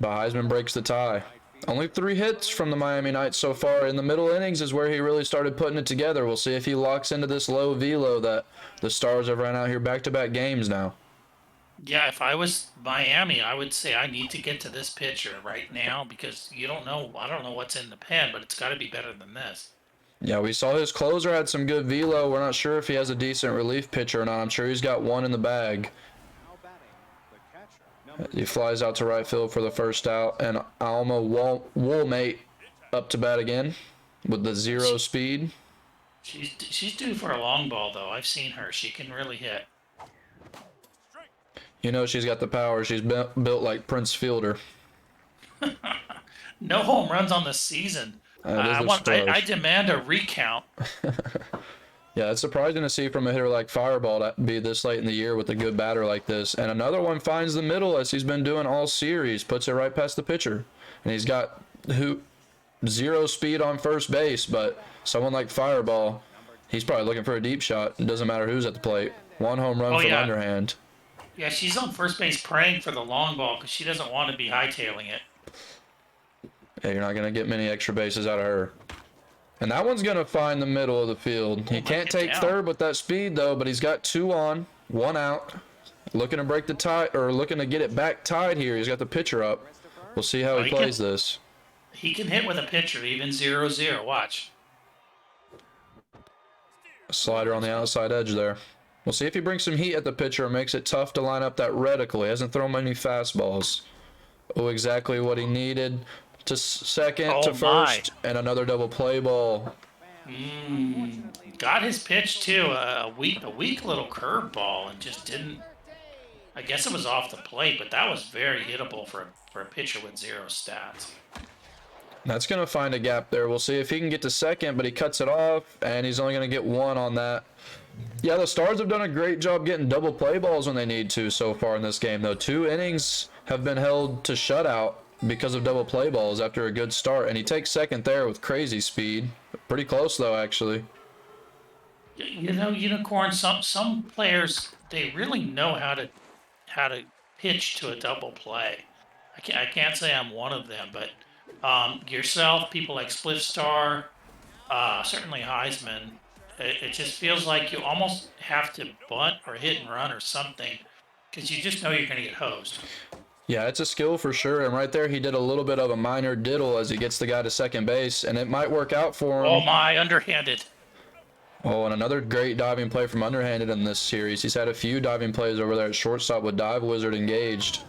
But Heisman breaks the tie. Only 3 hits from the Miami Knights so far. In the middle innings is where he really started putting it together. We'll see if he locks into this low velo that the Stars have ran out here back-to-back games now. Yeah, if I was Miami, I would say I need to get to this pitcher right now because you don't know. I don't know what's in the pen, but it's got to be better than this. Yeah, we saw his closer had some good velo. We're not sure if he has a decent relief pitcher or not. I'm sure he's got 1 in the bag. He flies out to right field for the first out, and Alma Woolmate up to bat again with the 0 speed. She's due for a long ball, though. I've seen her. She can really hit. You know she's got the power. She's built like Prince Fielder. No home runs on the season. I demand a recount. Yeah, it's surprising to see from a hitter like Fireball to be this late in the year with a good batter like this. And another one finds the middle as he's been doing all series, puts it right past the pitcher. And he's got 0 speed on first base, but someone like Fireball, he's probably looking for a deep shot. It doesn't matter who's at the plate. 1 home run from underhand. Yeah, she's on first base praying for the long ball because she doesn't want to be hightailing it. Yeah, you're not going to get many extra bases out of her. And that one's going to find the middle of the field. He can't take third with that speed, though, but he's got 2 on, 1 out. Looking to break the tie, or looking to get it back tied here. He's got the pitcher up. We'll see how he plays this. He can hit with a pitcher, even 0-0. Watch. A slider on the outside edge there. We'll see if he brings some heat at the pitcher and makes it tough to line up that reticle. He hasn't thrown many fastballs. Oh, exactly what he needed. To second, to first, and another double play ball. Got his pitch too. A weak little curveball, and just didn't. I guess it was off the plate, but that was very hittable for a pitcher with 0 stats. That's going to find a gap there. We'll see if he can get to second, but he cuts it off, and he's only going to get 1 on that. Yeah, the Stars have done a great job getting double play balls when they need to so far in this game, though. 2 innings have been held to shutout because of double play balls after a good start, and he takes second there with crazy speed. Pretty close, though, actually. You know, Unicorn, some players, they really know how to pitch to a double play. I can't say I'm one of them, but yourself, people like Split Star, certainly Heisman, it just feels like you almost have to bunt or hit and run or something because you just know you're going to get hosed. Yeah, it's a skill for sure, and right there he did a little bit of a minor diddle as he gets the guy to second base, and it might work out for him. Oh my, underhanded. Oh, and another great diving play from underhanded in this series. He's had a few diving plays over there at shortstop with Dive Wizard engaged.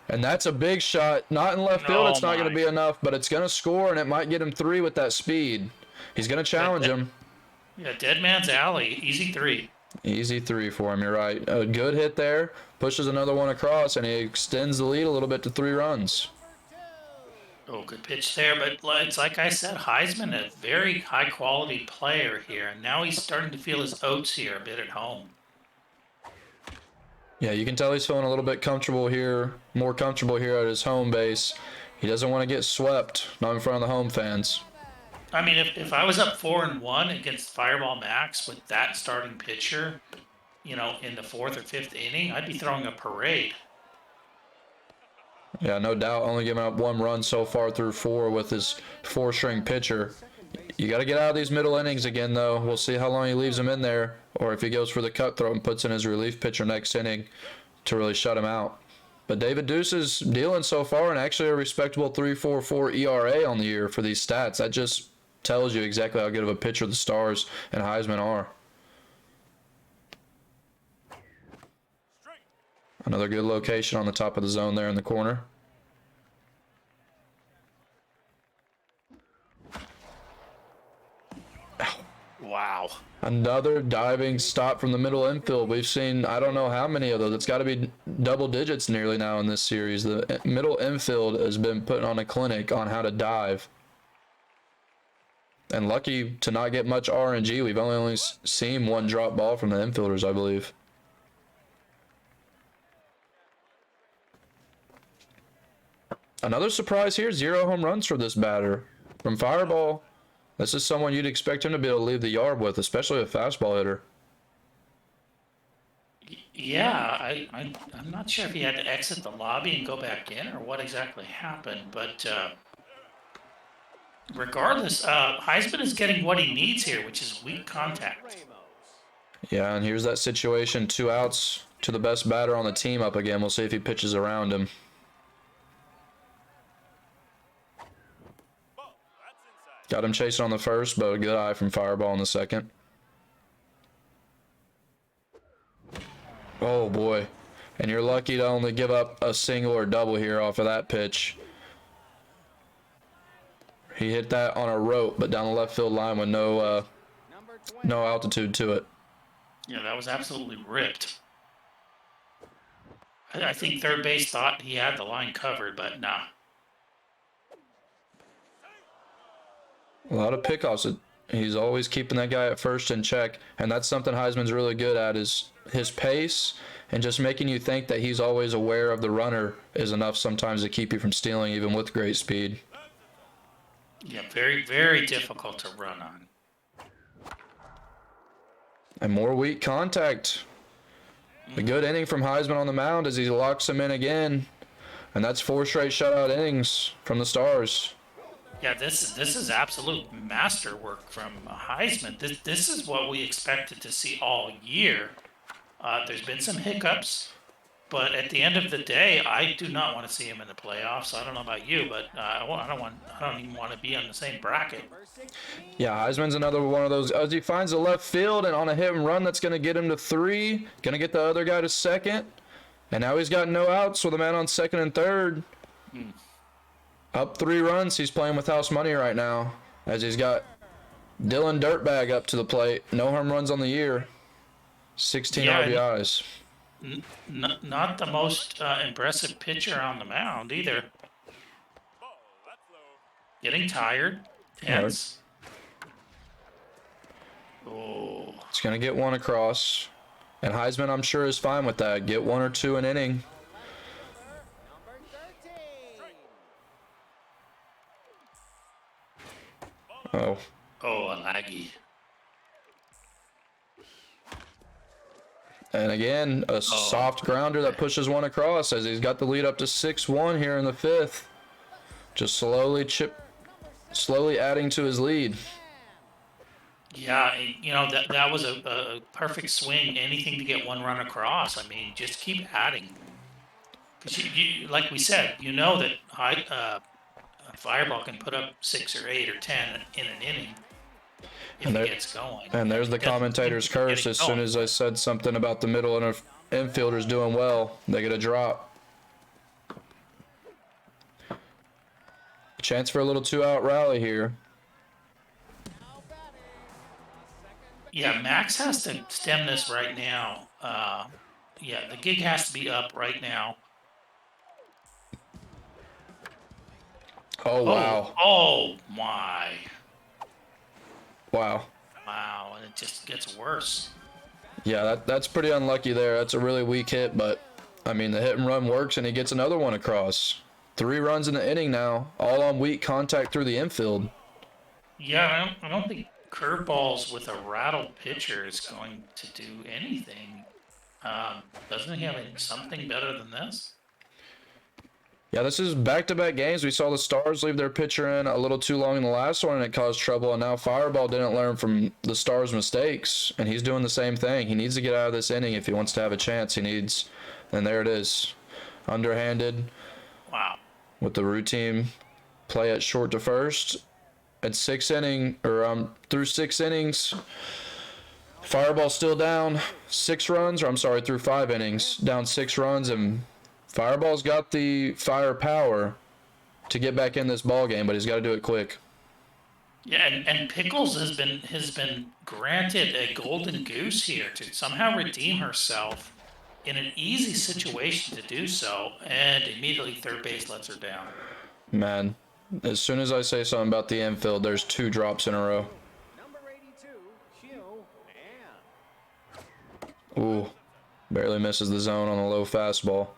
And that's a big shot. Not in left field, it's not going to be enough, but it's going to score, and it might get him 3 with that speed. He's going to challenge him. Yeah, Dead Man's Alley, easy 3. Easy 3 for him, you're right. A good hit there, pushes another one across, and he extends the lead a little bit to 3 runs. Oh, good pitch there, but it's like I said, Heisman, a very high-quality player here, and now he's starting to feel his oats here a bit at home. Yeah, you can tell he's feeling a little bit comfortable here, more comfortable here at his home base. He doesn't want to get swept, not in front of the home fans. I mean, if I was up 4-1 against FireballMax with that starting pitcher, you know, in the fourth or fifth inning, I'd be throwing a parade. Yeah, no doubt. Only giving up 1 run so far through 4 with his 4-string pitcher. You got to get out of these middle innings again, though. We'll see how long he leaves him in there, or if he goes for the cutthroat and puts in his relief pitcher next inning to really shut him out. But David Deuce is dealing so far, and actually a respectable 3.44 ERA on the year for these stats. That just tells you exactly how good of a pitcher the Stars and Heisman are. Another good location on the top of the zone there in the corner. Wow. Another diving stop from the middle infield. We've seen, I don't know how many of those. It's got to be double digits nearly now in this series. The middle infield has been putting on a clinic on how to dive. And lucky to not get much RNG. We've only seen 1 drop ball from the infielders, I believe. Another surprise here, 0 home runs for this batter. From Fireball, this is someone you'd expect him to be able to leave the yard with, especially a fastball hitter. Yeah, I'm not sure if he had to exit the lobby and go back in or what exactly happened, but regardless, Heisman is getting what he needs here, which is weak contact. Yeah, and here's that situation. 2 outs to the best batter on the team up again. We'll see if he pitches around him. Got him chasing on the first, but a good eye from Fireball in the second. Oh, boy. And you're lucky to only give up a single or double here off of that pitch. He hit that on a rope, but down the left field line with no altitude to it. Yeah, that was absolutely ripped. I think third base thought he had the line covered, but nah. A lot of pickoffs. He's always keeping that guy at first in check, and that's something Heisman's really good at, is his pace and just making you think that he's always aware of the runner is enough sometimes to keep you from stealing, even with great speed. Yeah, very, very difficult to run on. And more weak contact. A good inning from Heisman on the mound as he locks him in again, and that's 4 straight shutout innings from the Stars. Yeah, this is absolute masterwork from Heisman. This is what we expected to see all year. There's been some hiccups, but at the end of the day, I do not want to see him in the playoffs. I don't know about you, but I don't even want to be on the same bracket. Yeah, Heisman's another one of those. As he finds the left field and on a hit and run, that's going to get him to 3. Going to get the other guy to second, and now he's got no outs with a man on second and third. Up 3 runs. He's playing with house money right now, as he's got Dylan Dirtbag up to the plate. No home runs on the year. 16 RBIs. Not the most impressive pitcher on the mound either. Getting tired. Tense. Oh. It's going to get 1 across. And Heisman, I'm sure, is fine with that. Get 1 or 2 an inning. Oh. Oh, a laggy. And again, a soft grounder that pushes 1 across as he's got the lead up to 6-1 here in the 5th. Just slowly adding to his lead. Yeah, you know, that was a perfect swing. Anything to get 1 run across. I mean, just keep adding. Because you, like we said, you know that Fireball can put up 6 or 8 or 10 in an inning if it gets going. And there's the commentator's curse. As soon as I said something about the middle infielders doing well, they get a drop. Chance for a little 2-out rally here. Yeah, Max has to stem this right now. Yeah, the gig has to be up right now. Oh, wow. Oh my. Wow. Wow, and it just gets worse. Yeah, that's pretty unlucky there. That's a really weak hit, but I mean, the hit and run works, and he gets another one across. 3 runs in the inning now, all on weak contact through the infield. Yeah, I don't think curveballs with a rattled pitcher is going to do anything. Doesn't he have something better than this? Yeah, this is back-to-back games. We saw the Stars leave their pitcher in a little too long in the last one, and it caused trouble. And now Fireball didn't learn from the Stars' mistakes, and he's doing the same thing. He needs to get out of this inning if he wants to have a chance. And there it is, underhanded. Wow. With the routine play at short to first. At through 6 innings, Fireball still down 6 runs, through 5 innings, down 6 runs, and Fireball's got the firepower to get back in this ball game, but he's got to do it quick. Yeah, and Pickles has been granted a golden goose here to somehow redeem herself in an easy situation to do so, and immediately third base lets her down. Man, as soon as I say something about the infield, there's 2 drops in a row. Ooh, barely misses the zone on a low fastball.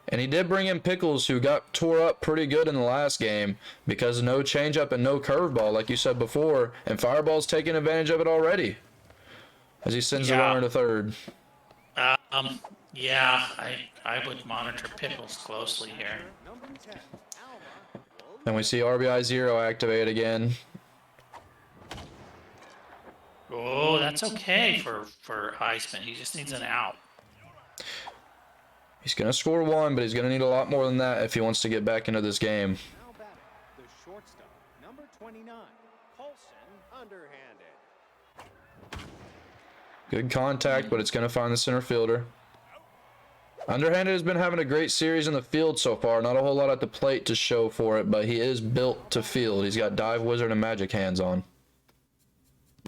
And he did bring in Pickles, who got tore up pretty good in the last game because no changeup and no curveball, like you said before. And Fireball's taking advantage of it already as he sends the runner to third. Yeah, I would monitor Pickles closely here. And we see RBI 0 activate again. Oh, that's okay for Heisman. He just needs an out. He's going to score 1, but he's going to need a lot more than that if he wants to get back into this game. Now batting, the shortstop, number 29, Colson, underhanded. Good contact, but it's going to find the center fielder. Underhanded has been having a great series in the field so far. Not a whole lot at the plate to show for it, but he is built to field. He's got dive wizard and magic hands on.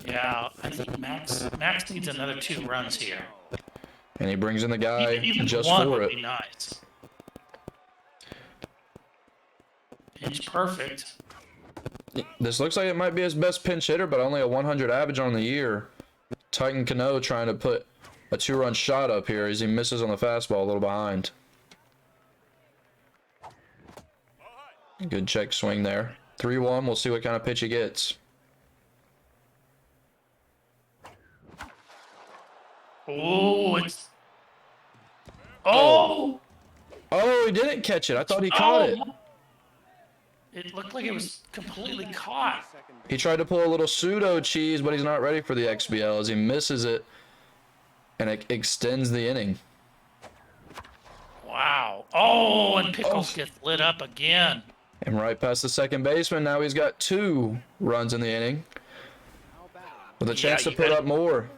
Yeah, I think Max needs another 2 runs here. And he brings in the guy Even just 1 for would it. be nice. Pinch perfect. This looks like it might be his best pinch hitter, but only a 100 average on the year. Titan Cano trying to put a 2-run shot up here as he misses on the fastball a little behind. Good check swing there. 3-1. We'll see what kind of pitch he gets. Oh, it's... Oh! Oh, he didn't catch it. I thought he caught it. It looked like it was completely caught. He tried to pull a little pseudo cheese, but he's not ready for the XBL as he misses it, and it extends the inning. Wow. Oh, and Pickles gets lit up again. And right past the second baseman, now he's got 2 runs in the inning with a chance to put up more.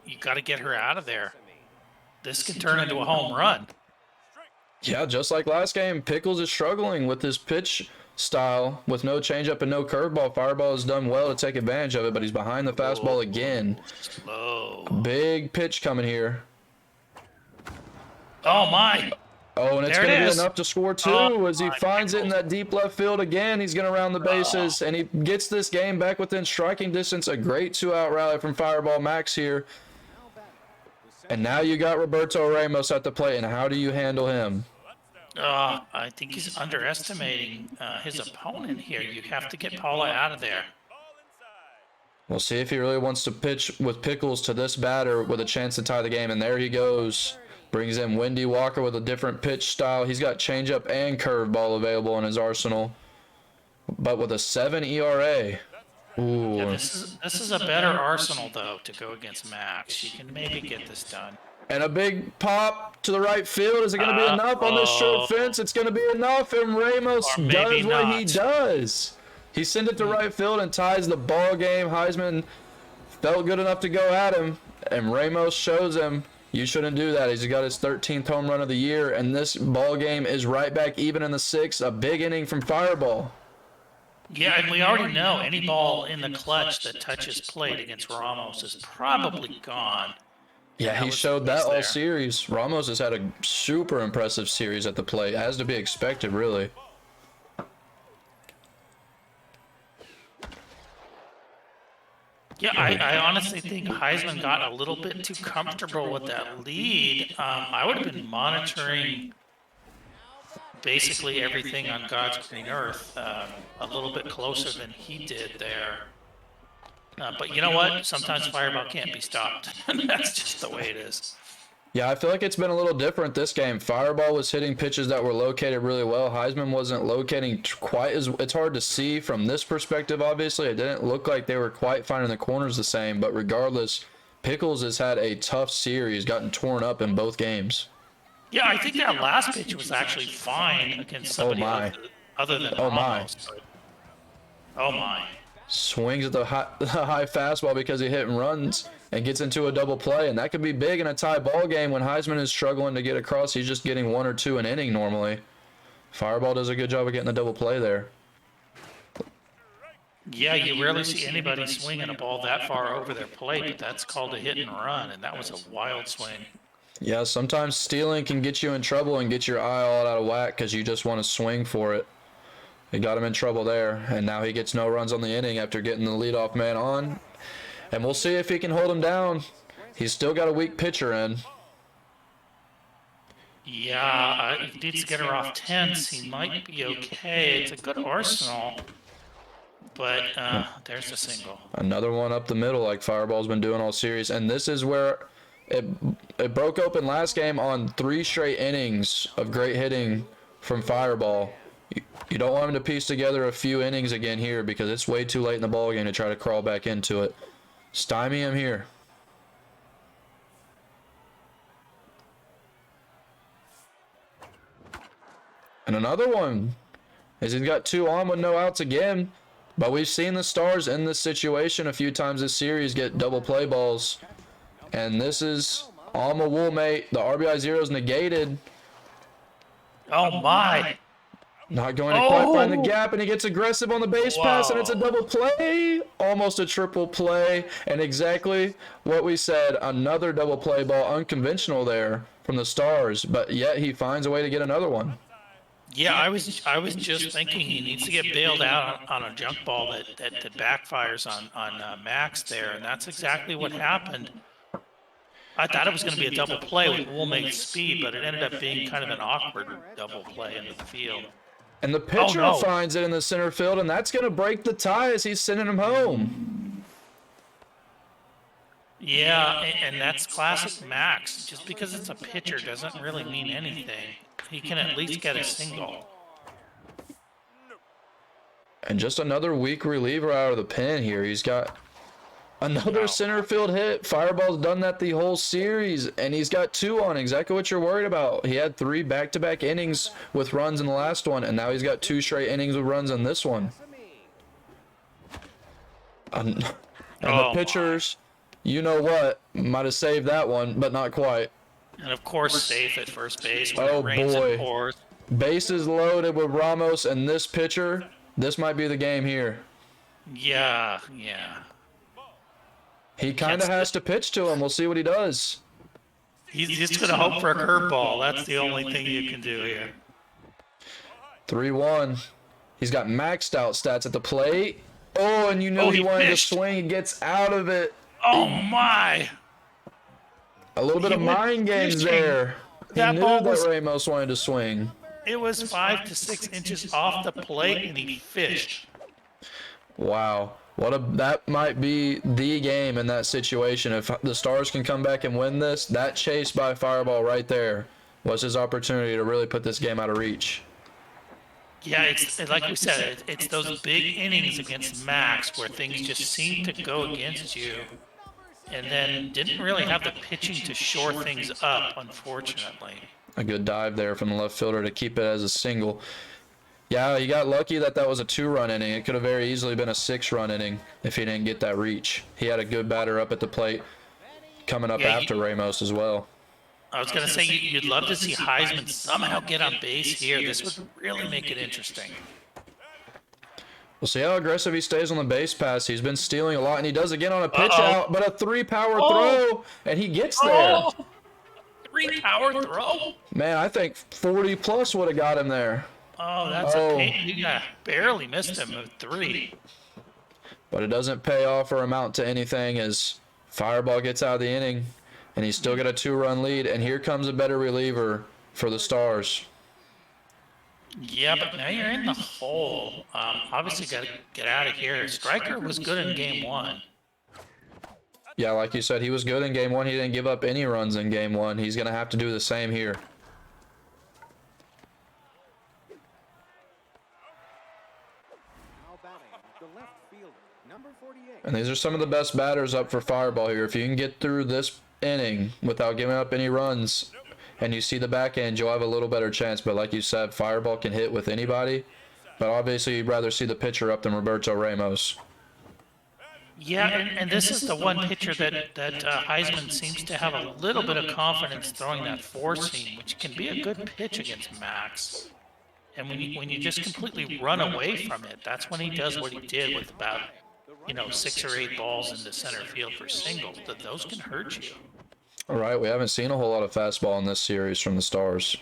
You got to get her out of there. This can turn into a home run. Yeah, just like last game, Pickles is struggling with his pitch style with no changeup and no curveball. Fireball has done well to take advantage of it, but he's behind the fastball again. Slow. Big pitch coming here. Oh, my. Oh, and it's There it going to be is. enough to score 2 Oh, as he my finds it in Pickles. that deep left field again. He's going to round the bases, and he gets this game back within striking distance. A great 2-out rally from FireballMax here. And now you got Roberto Ramos at the plate, and how do you handle him? I think he's underestimating his opponent here. You have to get Paula out of there. We'll see if he really wants to pitch with Pickles to this batter with a chance to tie the game. And there he goes. Brings in Wendy Walker with a different pitch style. He's got changeup and curveball available in his arsenal. But with a 7 ERA. Ooh. Yeah, this is a better arsenal, though, to go against Max. She can maybe get this done. And a big pop to the right field. Is it going to be enough on this short fence? It's going to be enough. And Ramos Or maybe does what he not. does. He sent it to right field and ties the ball game. Heisman felt good enough to go at him. And Ramos shows him, you shouldn't do that. He's got his 13th home run of the year. And this ball game is right back even in the 6th. A big inning from Fireball. Yeah, and we already know any ball in the clutch that touches plate against Ramos is probably gone. Yeah, he was- showed that was all there. series. Ramos has had a super impressive series at the plate, as to be expected, really. Yeah, I honestly think Heisman got a little bit too comfortable with that lead. I would have been monitoring basically everything on God's green earth a little bit closer than he did there. But you know what? Sometimes Fireball can't be stopped. That's just the way it is. Yeah, I feel like it's been a little different this game. Fireball was hitting pitches that were located really well. Heisman wasn't locating quite as... It's hard to see from this perspective, obviously. It didn't look like they were quite finding the corners the same. But regardless, Pickles has had a tough series, gotten torn up in both games. Yeah, I think that last pitch was actually fine against somebody other than Ramos. Oh, my. Swings at the high fastball because he hit and runs and gets into a double play, and that could be big in a tie ball game when Heisman is struggling to get across. He's just getting 1 or 2 an inning normally. Fireball does a good job of getting the double play there. Yeah, you rarely see anybody swinging a ball that far over their plate, but that's called a hit and run, and that was a wild swing. Yeah, sometimes stealing can get you in trouble and get your eye all out of whack because you just want to swing for it. It got him in trouble there, and now he gets no runs on the inning after getting the leadoff man on. And we'll see if he can hold him down. He's still got a weak pitcher in. Yeah, he needs to get her off tense. He might be okay. It's a good arsenal, but there's a single. Another one up the middle like Fireball's been doing all series. And this is where it broke open last game on 3 straight innings of great hitting from Fireball. You don't want him to piece together a few innings again here because it's way too late in the ballgame to try to crawl back into it. Stymie him here. And another one. As he's got 2 on with no outs again. But we've seen the Stars in this situation a few times this series get double play balls. And this is Alma Woolmate. The RBI 0 is negated. Oh, my. Not going to quite find the gap, and he gets aggressive on the base pass, and it's a double play. Almost a triple play, and exactly what we said, another double play ball, unconventional there from the Stars, but yet he finds a way to get another one. Yeah, I was just thinking he needs to get bailed out on a junk ball that backfires on Max there, and that's exactly what happened. I thought it was going to be a double play with Woolmate's speed, but it ended up being kind of an awkward double play into the field. And the pitcher finds it in the center field, and that's going to break the tie as he's sending him home. Yeah, and that's classic Max. Just because it's a pitcher doesn't really mean anything. He can at least get a single. And just another weak reliever out of the pen here. He's got another center field hit. Fireball's done that the whole series, and he's got 2 on. Exactly what you're worried about. He had 3 back-to-back innings with runs in the last one, and now he's got 2 straight innings with runs in this one. And the pitchers, you know what, might have saved that one, but not quite. And of course, safe at first base when it rains and pours. Bases loaded with Ramos and this pitcher. This might be the game here. Yeah. He kind of has to pitch to him. We'll see what he does. He's just going to hope for a curveball. That's the only thing you can do here. 3-1. He's got maxed out stats at the plate. Oh, and you knew he wanted to swing. He gets out of it. Oh, my. A little bit of mind games there. He knew that Ramos wanted to swing. It was 5 to 6 inches off the plate, and he fished. Wow. That might be the game in that situation. If the Stars can come back and win this, that chase by Fireball right there was his opportunity to really put this game out of reach. Yeah, it's like we said, it's those big innings against Max where things just seem to go against you, and then didn't really have the pitching to shore things up, unfortunately. A good dive there from the left fielder to keep it as a single. Yeah, he got lucky that was a 2-run inning. It could have very easily been a 6-run inning if he didn't get that reach. He had a good batter up at the plate coming up after Ramos as well. I was going to say, you'd love to see Heisman somehow get on base here. This would really make it interesting. We'll see how aggressive he stays on the base pass. He's been stealing a lot, and he does again on a pitch out, but a 3-power throw, and he gets there. 3-power throw? Man, I think 40-plus would have got him there. Oh, that's a pain. You barely missed him with 3. But it doesn't pay off or amount to anything as Fireball gets out of the inning, and he's still got a 2-run lead. And here comes a better reliever for the Stars. Yeah, but now you're in the hole. Obviously, got to get out of here. Striker was good in game 1. Yeah, like you said, he was good in game 1. He didn't give up any runs in game 1. He's going to have to do the same here. Now batting, the left fielder, number 48. And these are some of the best batters up for Fireball here. If you can get through this inning without giving up any runs and you see the back end, you'll have a little better chance. But like you said, Fireball can hit with anybody. But obviously, you'd rather see the pitcher up than Roberto Ramos. Yeah, and this is the one pitcher that Heisman seems to have a little bit of confidence throwing that 4-seam, which can be a good pitch against Max. And when you just completely run away from it, that's when he does what he did with about 6 or 8 balls into center field for singles. That those can hurt you. All right, we haven't seen a whole lot of fastball in this series from the Stars.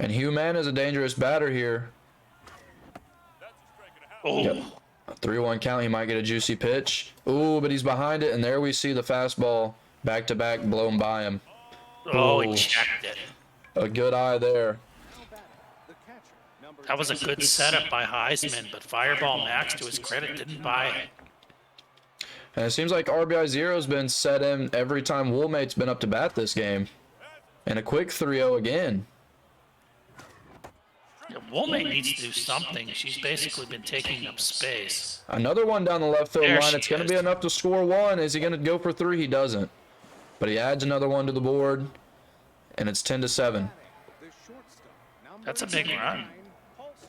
And Hugh Mann is a dangerous batter here. Oh, Yep. A 3-1 count, he might get a juicy pitch. Ooh, but he's behind it, and there we see the fastball back-to-back blown by him. oh, he Ooh. checked it. A good eye there. The catcher, number That was a good setup by Heisman, but FireballMax, to his credit, didn't buy it. And it seems like RBI 0's been set in every time Woolmate's been up to bat this game. And a quick 3-0 again. Yeah, Woolmate needs to do something. She's basically been taking up space. Another one down the left field There line. she It's going to is. be enough to score 1. Is he going to go for 3? He doesn't. But he adds another one to the board. And it's 10-7. the shortstop, number That's a big 9, run. Paulson,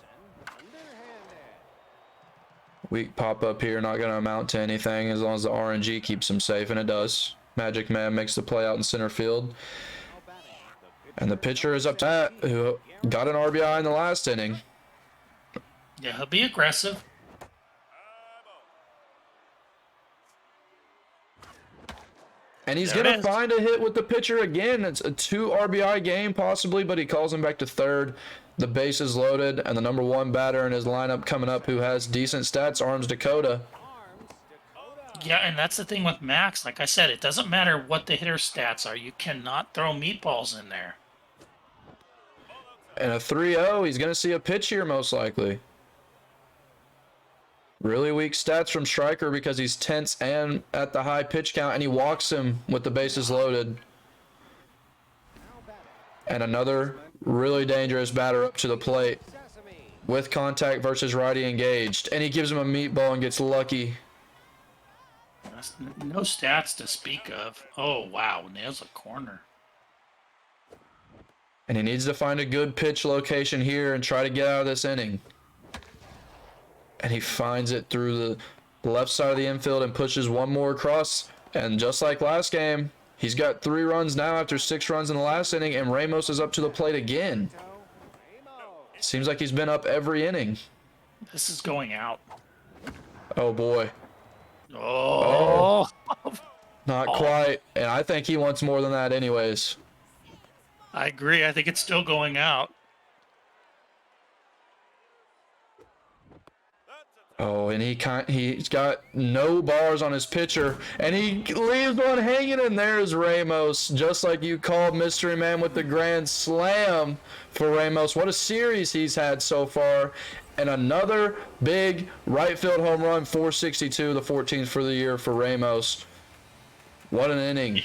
underhanded. Weak pop-up here. Not going to amount to anything as long as the RNG keeps him safe. And it does. Magic Man makes the play out in center field. Now batting, the pitcher, And the pitcher is up to bat, who got an RBI in the last inning. Yeah, he'll be aggressive. And he's There going it to is. find a hit with the pitcher again. It's a 2 RBI game possibly, but he calls him back to third. The base is loaded, and the number 1 batter in his lineup coming up who has decent stats, Arms Dakota. Yeah, and that's the thing with Max. Like I said, it doesn't matter what the hitter stats are. You cannot throw meatballs in there. And a 3-0, he's going to see a pitch here most likely. Really weak stats from Striker because he's tense and at the high pitch count, and he walks him with the bases loaded. And another really dangerous batter up to the plate with contact versus righty engaged. And he gives him a meatball and gets lucky. That's no stats to speak of. Oh, wow. Nails a corner. And he needs to find a good pitch location here and try to get out of this inning. And he finds it through the left side of the infield and pushes one more across. And just like last game, he's got 3 runs now after 6 runs in the last inning, and Ramos is up to the plate again. Seems like he's been up every inning. This is going out. Oh boy. Oh. Not quite. And I think he wants more than that anyways. I agree. I think it's still going out. Oh, and he's got no bars on his pitcher, and he leaves one hanging, and there's Ramos, just like you called Mystery Man with the grand slam for Ramos. What a series he's had so far, and another big right field home run, 462, the 14th for the year for Ramos. What an inning.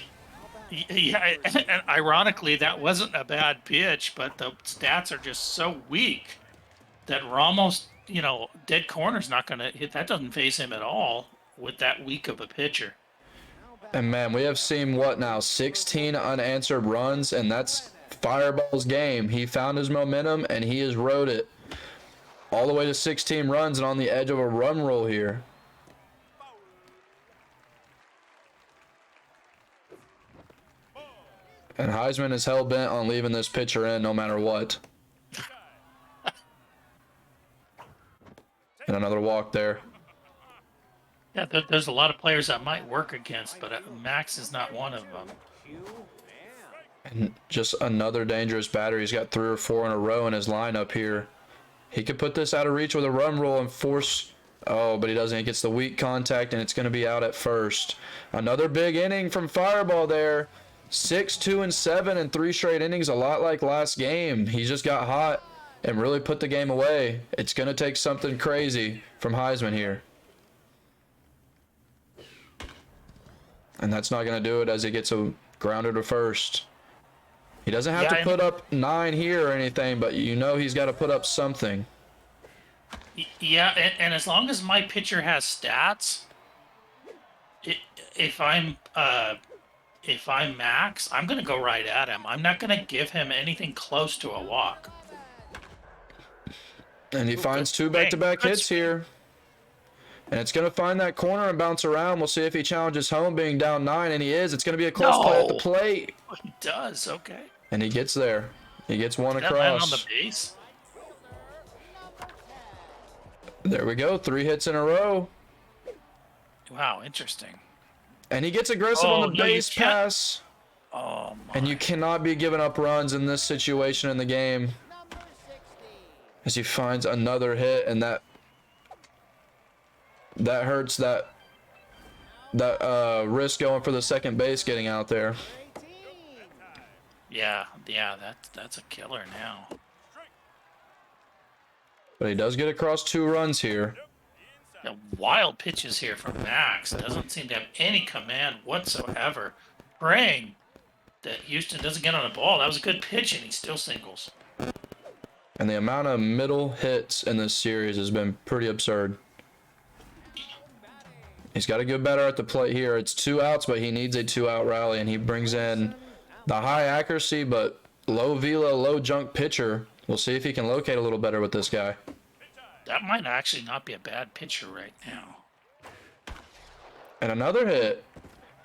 Yeah, and ironically, that wasn't a bad pitch, but the stats are just so weak that Ramos, dead corner's not going to hit. That doesn't phase him at all with that weak of a pitcher. And man, we have seen what now, 16 unanswered runs, and that's Fireball's game. He found his momentum, and he has rode it all the way to 16 runs and on the edge of a run roll here. And Heisman is hell-bent on leaving this pitcher in no matter what. And another walk there. Yeah, there's a lot of players that might work against, but Max is not one of them. Just another dangerous batter. He's got 3 or 4 in a row in his lineup here. He could put this out of reach with a run rule and force... Oh, but he doesn't. He gets the weak contact, and it's going to be out at first. Another big inning from Fireball there. 6, 2, and 7 in 3 straight innings, a lot like last game. He just got hot and really put the game away. It's going to take something crazy from Heisman here. And that's not going to do it as he gets a grounder to first. He doesn't have to put up 9 here or anything, but you know he's got to put up something. Yeah, and as long as my pitcher has stats, if I'm Max, I'm gonna go right at him. I'm not gonna give him anything close to a walk. And he finds 2 back-to-back hits here. And it's going to find that corner and bounce around. We'll see if he challenges home, being down 9, and he is. It's going to be a close play at the plate. He does, okay. And he gets there. He gets one Did that land across. on the base? There we go. 3 hits in a row. Wow, interesting. And he gets aggressive on the base pass. Oh, my. And you cannot be giving up runs in this situation in the game. As he finds another hit, and that hurts that risk going for the second base getting out there. Yeah, that's a killer now. But he does get across 2 runs here. Yeah, wild pitches here from Max. Doesn't seem to have any command whatsoever. Praying that Houston doesn't get on the ball. That was a good pitch, and he still singles. And the amount of middle hits in this series has been pretty absurd. He's got a good batter at the plate here. It's 2 outs, but he needs a 2-out rally, and he brings in the high accuracy but low velo, low junk pitcher. We'll see if he can locate a little better with this guy. That might actually not be a bad pitcher right now. And another hit.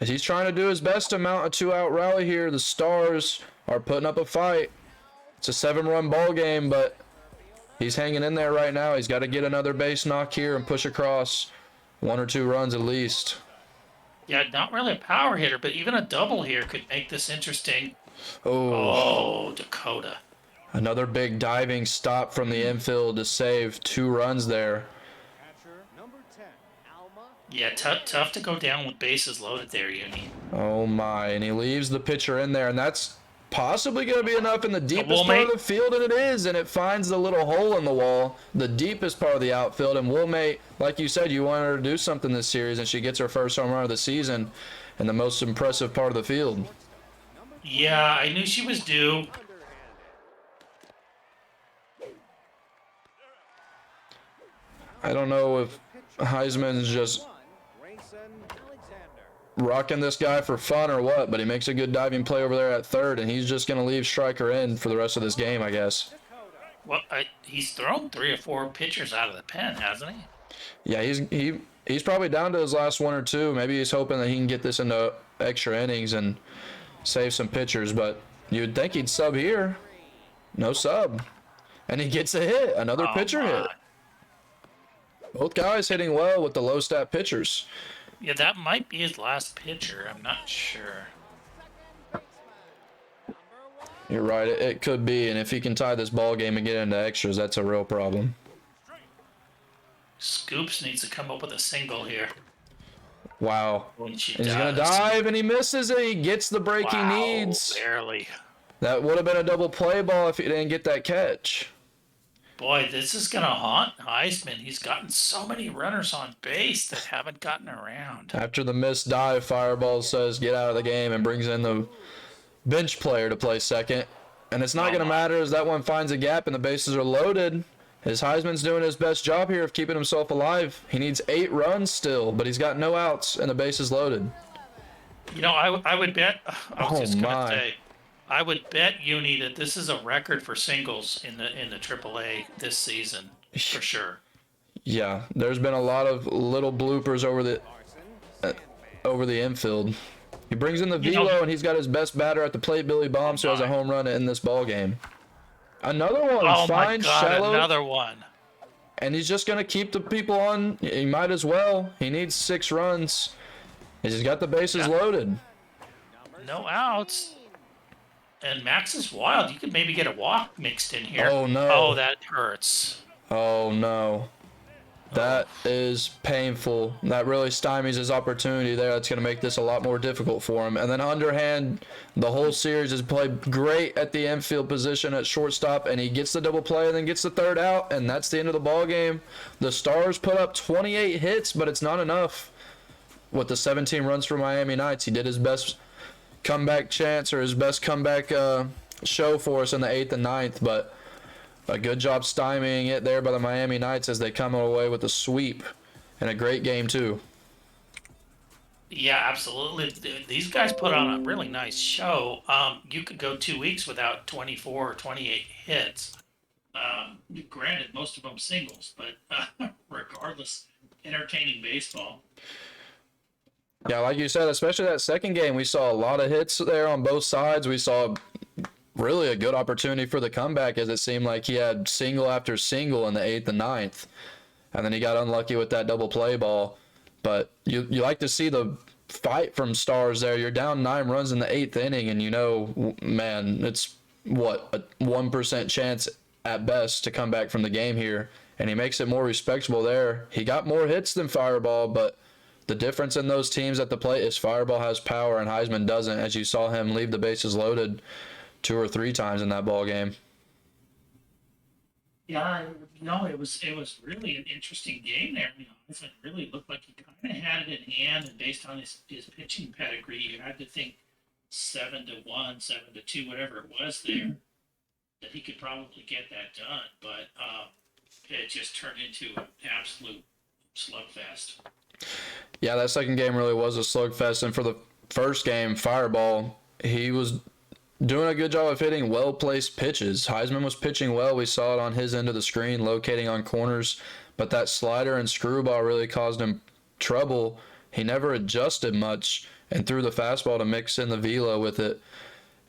As he's trying to do his best to mount a 2-out rally here, the Stars are putting up a fight. It's a 7-run ball game, but he's hanging in there right now. He's got to get another base knock here and push across 1 or 2 runs at least. Yeah, not really a power hitter, but even a double here could make this interesting. Oh, Oh, Dakota. another big diving stop from the infield to save 2 runs there. Catcher number 10, Alma. Yeah, tough to go down with bases loaded there, Uni. Oh my, and he leaves the pitcher in there, and that's possibly going to be enough in the deepest part of the field, and it is, and it finds the little hole in the wall, the deepest part of the outfield, and Wilmate, like you said, you wanted her to do something this series, and she gets her first home run of the season in the most impressive part of the field. Yeah, I knew she was due. I don't know if Heisman's just rocking this guy for fun or what, but he makes a good diving play over there at third, and he's just going to leave Stryker in for the rest of this game, I guess. Well, he's thrown 3 or 4 pitchers out of the pen, hasn't he? Yeah, he's probably down to his last 1 or 2. Maybe he's hoping that he can get this into extra innings and save some pitchers, but you'd think he'd sub here. No sub. And he gets a hit, another pitcher hit. Both guys hitting well with the low stat pitchers. Yeah, that might be his last pitcher. I'm not sure. You're right, it could be, and if he can tie this ball game and get into extras, that's a real problem. Scoops needs to come up with a single here. Wow. When she And he's going to dive, and he misses it. He gets the break he needs. Barely. That would have been a double play ball if he didn't get that catch. Boy, this is going to haunt Heisman. He's gotten so many runners on base that haven't gotten around. After the missed dive, Fireball says get out of the game and brings in the bench player to play second. And it's not going to matter as that one finds a gap and the bases are loaded. His Heisman's doing his best job here of keeping himself alive. He needs 8 runs still, but he's got no outs and the base is loaded. You know, I would bet, I was just going my. to say, I would bet, Uni, that this is a record for singles in the AAA this season, for sure. Yeah, there's been a lot of little bloopers over the infield. He brings in the velo, and he's got his best batter at the plate, Billy Bombs, who has a home run in this ball game. Another one. Oh, my finds God, shallow, another one. and he's just going to keep the people on. He might as well. He needs 6 runs. He's got the bases loaded. No outs. And Max is wild. You could maybe get a walk mixed in here. Oh, no. Oh, that hurts. Oh no. That is painful. That really stymies his opportunity there. That's going to make this a lot more difficult for him. And then underhand, the whole series has played great at the infield position at shortstop, and he gets the double play and then gets the third out, and that's the end of the ball game. The Stars put up 28 hits, but it's not enough. With the 17 runs for Miami Knights, he did his best comeback chance or his best comeback show for us in the 8th and 9th, but a good job stymieing it there by the Miami Knights as they come away with a sweep and a great game too. Yeah, absolutely. These guys put on a really nice show. You could go 2 weeks without 24 or 28 hits. Granted, most of them singles, but regardless, entertaining baseball. Yeah, like you said, especially that second game, we saw a lot of hits there on both sides. We saw really a good opportunity for the comeback, as it seemed like he had single after single in the 8th and 9th. And then he got unlucky with that double play ball. But you like to see the fight from Stars there. You're down 9 runs in the 8th inning, and you know, man, it's what, a 1% chance at best to come back from the game here. And he makes it more respectable there. He got more hits than Fireball, but the difference in those teams at the plate is Fireball has power and Heisman doesn't, as you saw him leave the bases loaded 2 or 3 times in that ball game. Yeah, no, it was really an interesting game there. It really looked like he kind of had it in hand, and based on his pitching pedigree, you had to think 7-1, 7-2, whatever it was there, that he could probably get that done. But it just turned into an absolute slugfest. Yeah, that second game really was a slugfest, and for the first game, Fireball, he was doing a good job of hitting well-placed pitches. Heisman was pitching well. We saw it on his end of the screen, locating on corners. But that slider and screwball really caused him trouble. He never adjusted much and threw the fastball to mix in the velo with it.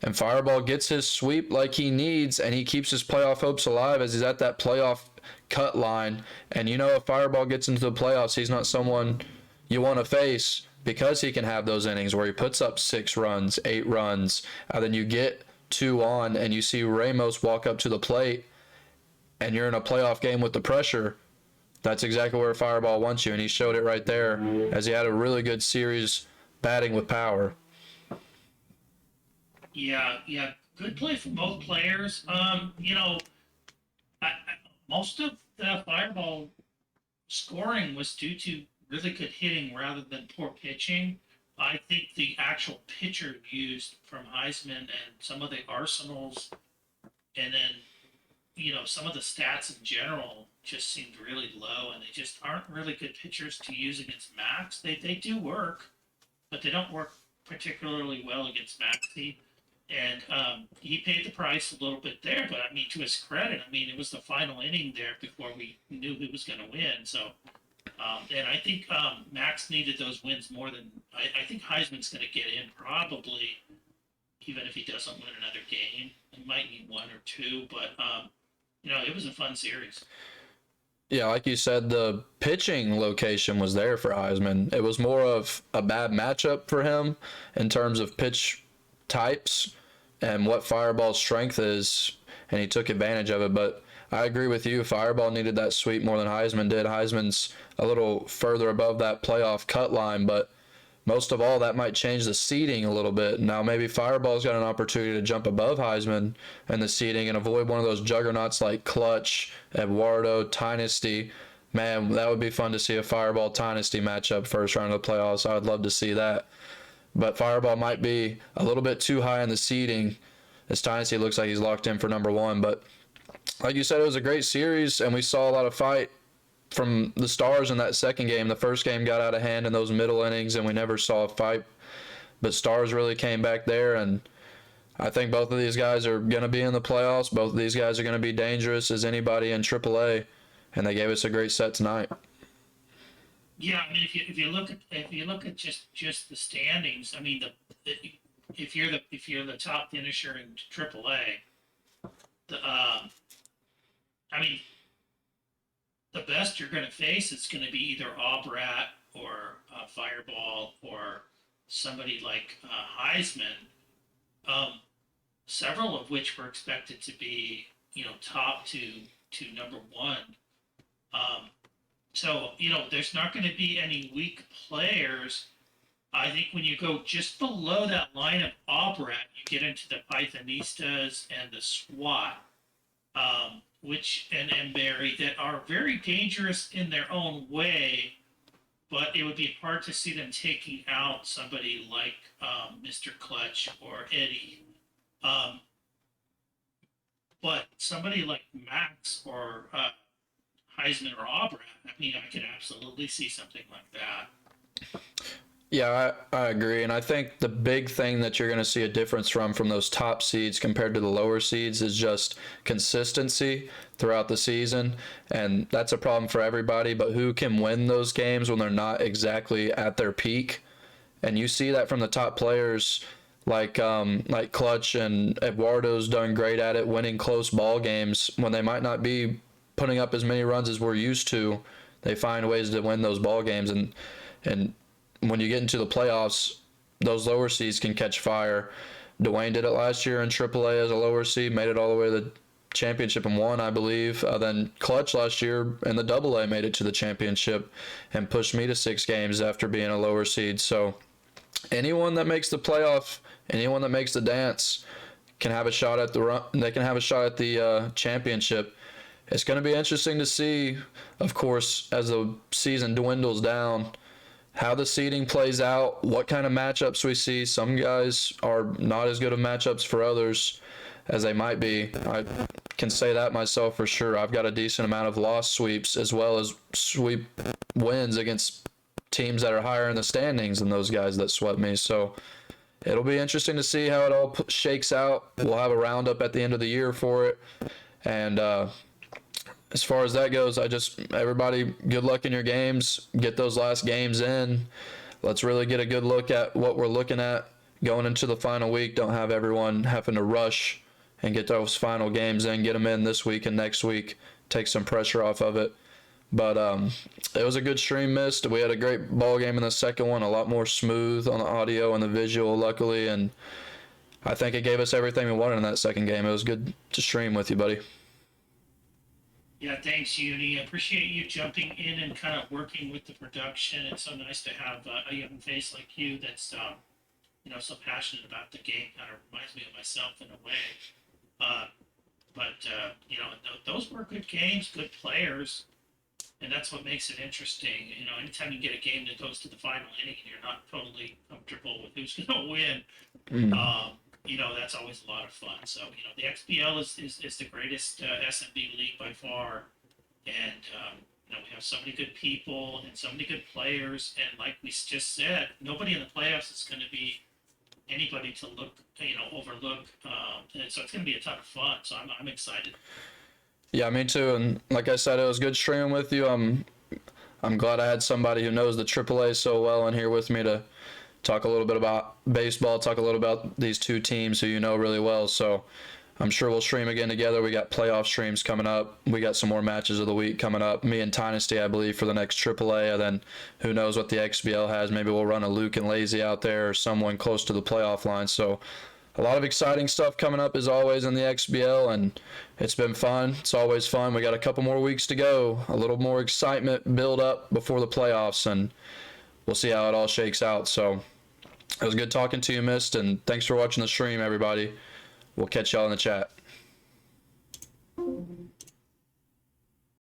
And Fireball gets his sweep like he needs, and he keeps his playoff hopes alive as he's at that playoff cut line. And you know, if Fireball gets into the playoffs, he's not someone you want to face, because he can have those innings where he puts up 6 runs, 8 runs, and then you get 2 on and you see Ramos walk up to the plate and you're in a playoff game with the pressure. That's exactly where Fireball wants you, and he showed it right there as he had a really good series batting with power. Yeah, good play from both players. Most of the Fireball scoring was due to really good hitting rather than poor pitching. I think the actual pitcher used from Heisman and some of the arsenals, and then, some of the stats in general just seemed really low, and they just aren't really good pitchers to use against Max. They do work, but they don't work particularly well against Maxie. And he paid the price a little bit there, but to his credit, it was the final inning there before we knew who was going to win. So, and I think Max needed those wins more than I think Heisman's going to get in probably, even if he doesn't win another game. He might need 1 or 2, but it was a fun series. Yeah, like you said, the pitching location was there for Heisman. It was more of a bad matchup for him in terms of pitch types and what Fireball's strength is, and he took advantage of it. But I agree with you. Fireball needed that sweep more than Heisman did. Heisman's a little further above that playoff cut line, but most of all, that might change the seeding a little bit. Now, maybe Fireball's got an opportunity to jump above Heisman in the seeding and avoid one of those juggernauts like Clutch, Eduardo, Dynasty. Man, that would be fun to see a Fireball Dynasty matchup first round of the playoffs. I would love to see that. But Fireball might be a little bit too high in the seeding, as Dynasty looks like he's locked in for number 1. But like you said, it was a great series, and we saw a lot of fight from the Stars in that second game. The first game got out of hand in those middle innings, and we never saw a fight. But Stars really came back there, and I think both of these guys are going to be in the playoffs. Both of these guys are going to be dangerous as anybody in AAA, and they gave us a great set tonight. Yeah, if you look at just the standings, if you're the top finisher in AAA, the best you're going to face is going to be either Albrat or Fireball or somebody like Heisman. several of which were expected to be, top to number one. So, there's not going to be any weak players. I think when you go just below that line of Obrat, you get into the Pythonistas and the SWAT, and Barry, that are very dangerous in their own way, but it would be hard to see them taking out somebody like Mr. Clutch or Eddie. But somebody like Max or Heisman or Obrat, I mean, I could absolutely see something like that. Yeah, I agree. And I think the big thing that you're going to see a difference from those top seeds compared to the lower seeds is just consistency throughout the season. And that's a problem for everybody, but who can win those games when they're not exactly at their peak? And you see that from the top players like Clutch, and Eduardo's done great at it, winning close ball games when they might not be putting up as many runs as we're used to. They find ways to win those ball games, and when you get into the playoffs, those lower seeds can catch fire. Dwayne did it last year in AAA as a lower seed, made it all the way to the championship and won, I believe. Then Clutch last year in the AA made it to the championship and pushed me to 6 games after being a lower seed. So anyone that makes the playoff, anyone that makes the dance, can have a shot at the run. They can have a shot at the championship. It's going to be interesting to see, of course, as the season dwindles down, how the seeding plays out, what kind of matchups we see. Some guys are not as good of matchups for others as they might be. I can say that myself for sure. I've got a decent amount of loss sweeps as well as sweep wins against teams that are higher in the standings than those guys that swept me. So it'll be interesting to see how it all shakes out. We'll have a roundup at the end of the year for it. And as far as that goes, everybody, good luck in your games. Get those last games in. Let's really get a good look at what we're looking at going into the final week. Don't have everyone having to rush and get those final games in. Get them in this week and next week. Take some pressure off of it. But it was a good stream, Mist. We had a great ball game in the second one, a lot more smooth on the audio and the visual, luckily. And I think it gave us everything we wanted in that second game. It was good to stream with you, buddy. Yeah, thanks, Uni. I appreciate you jumping in and kind of working with the production. It's so nice to have a young face like you that's, so passionate about the game. Kind of reminds me of myself in a way. Those were good games, good players, and that's what makes it interesting. Anytime you get a game that goes to the final inning and you're not totally comfortable with who's going to win, that's always a lot of fun. So, the XBL is the greatest SMB league by far. And, we have so many good people and so many good players. And like we just said, nobody in the playoffs is going to be anybody to overlook. And so it's going to be a ton of fun. So I'm excited. Yeah, me too. And like I said, it was good streaming with you. I'm glad I had somebody who knows the AAA so well in here with me to talk a little bit about baseball, talk a little about these two teams who you know really well. So I'm sure we'll stream again together. We got playoff streams coming up. We got some more matches of the week coming up. Me and Dynasty, I believe, for the next AAA. And then who knows what the XBL has. Maybe we'll run a Luke and Lazy out there or someone close to the playoff line. So a lot of exciting stuff coming up as always in the XBL, and it's been fun. It's always fun. We got a couple more weeks to go. A little more excitement build up before the playoffs, and we'll see how it all shakes out. So it was good talking to you, Mist, and thanks for watching the stream, everybody. We'll catch y'all in the chat.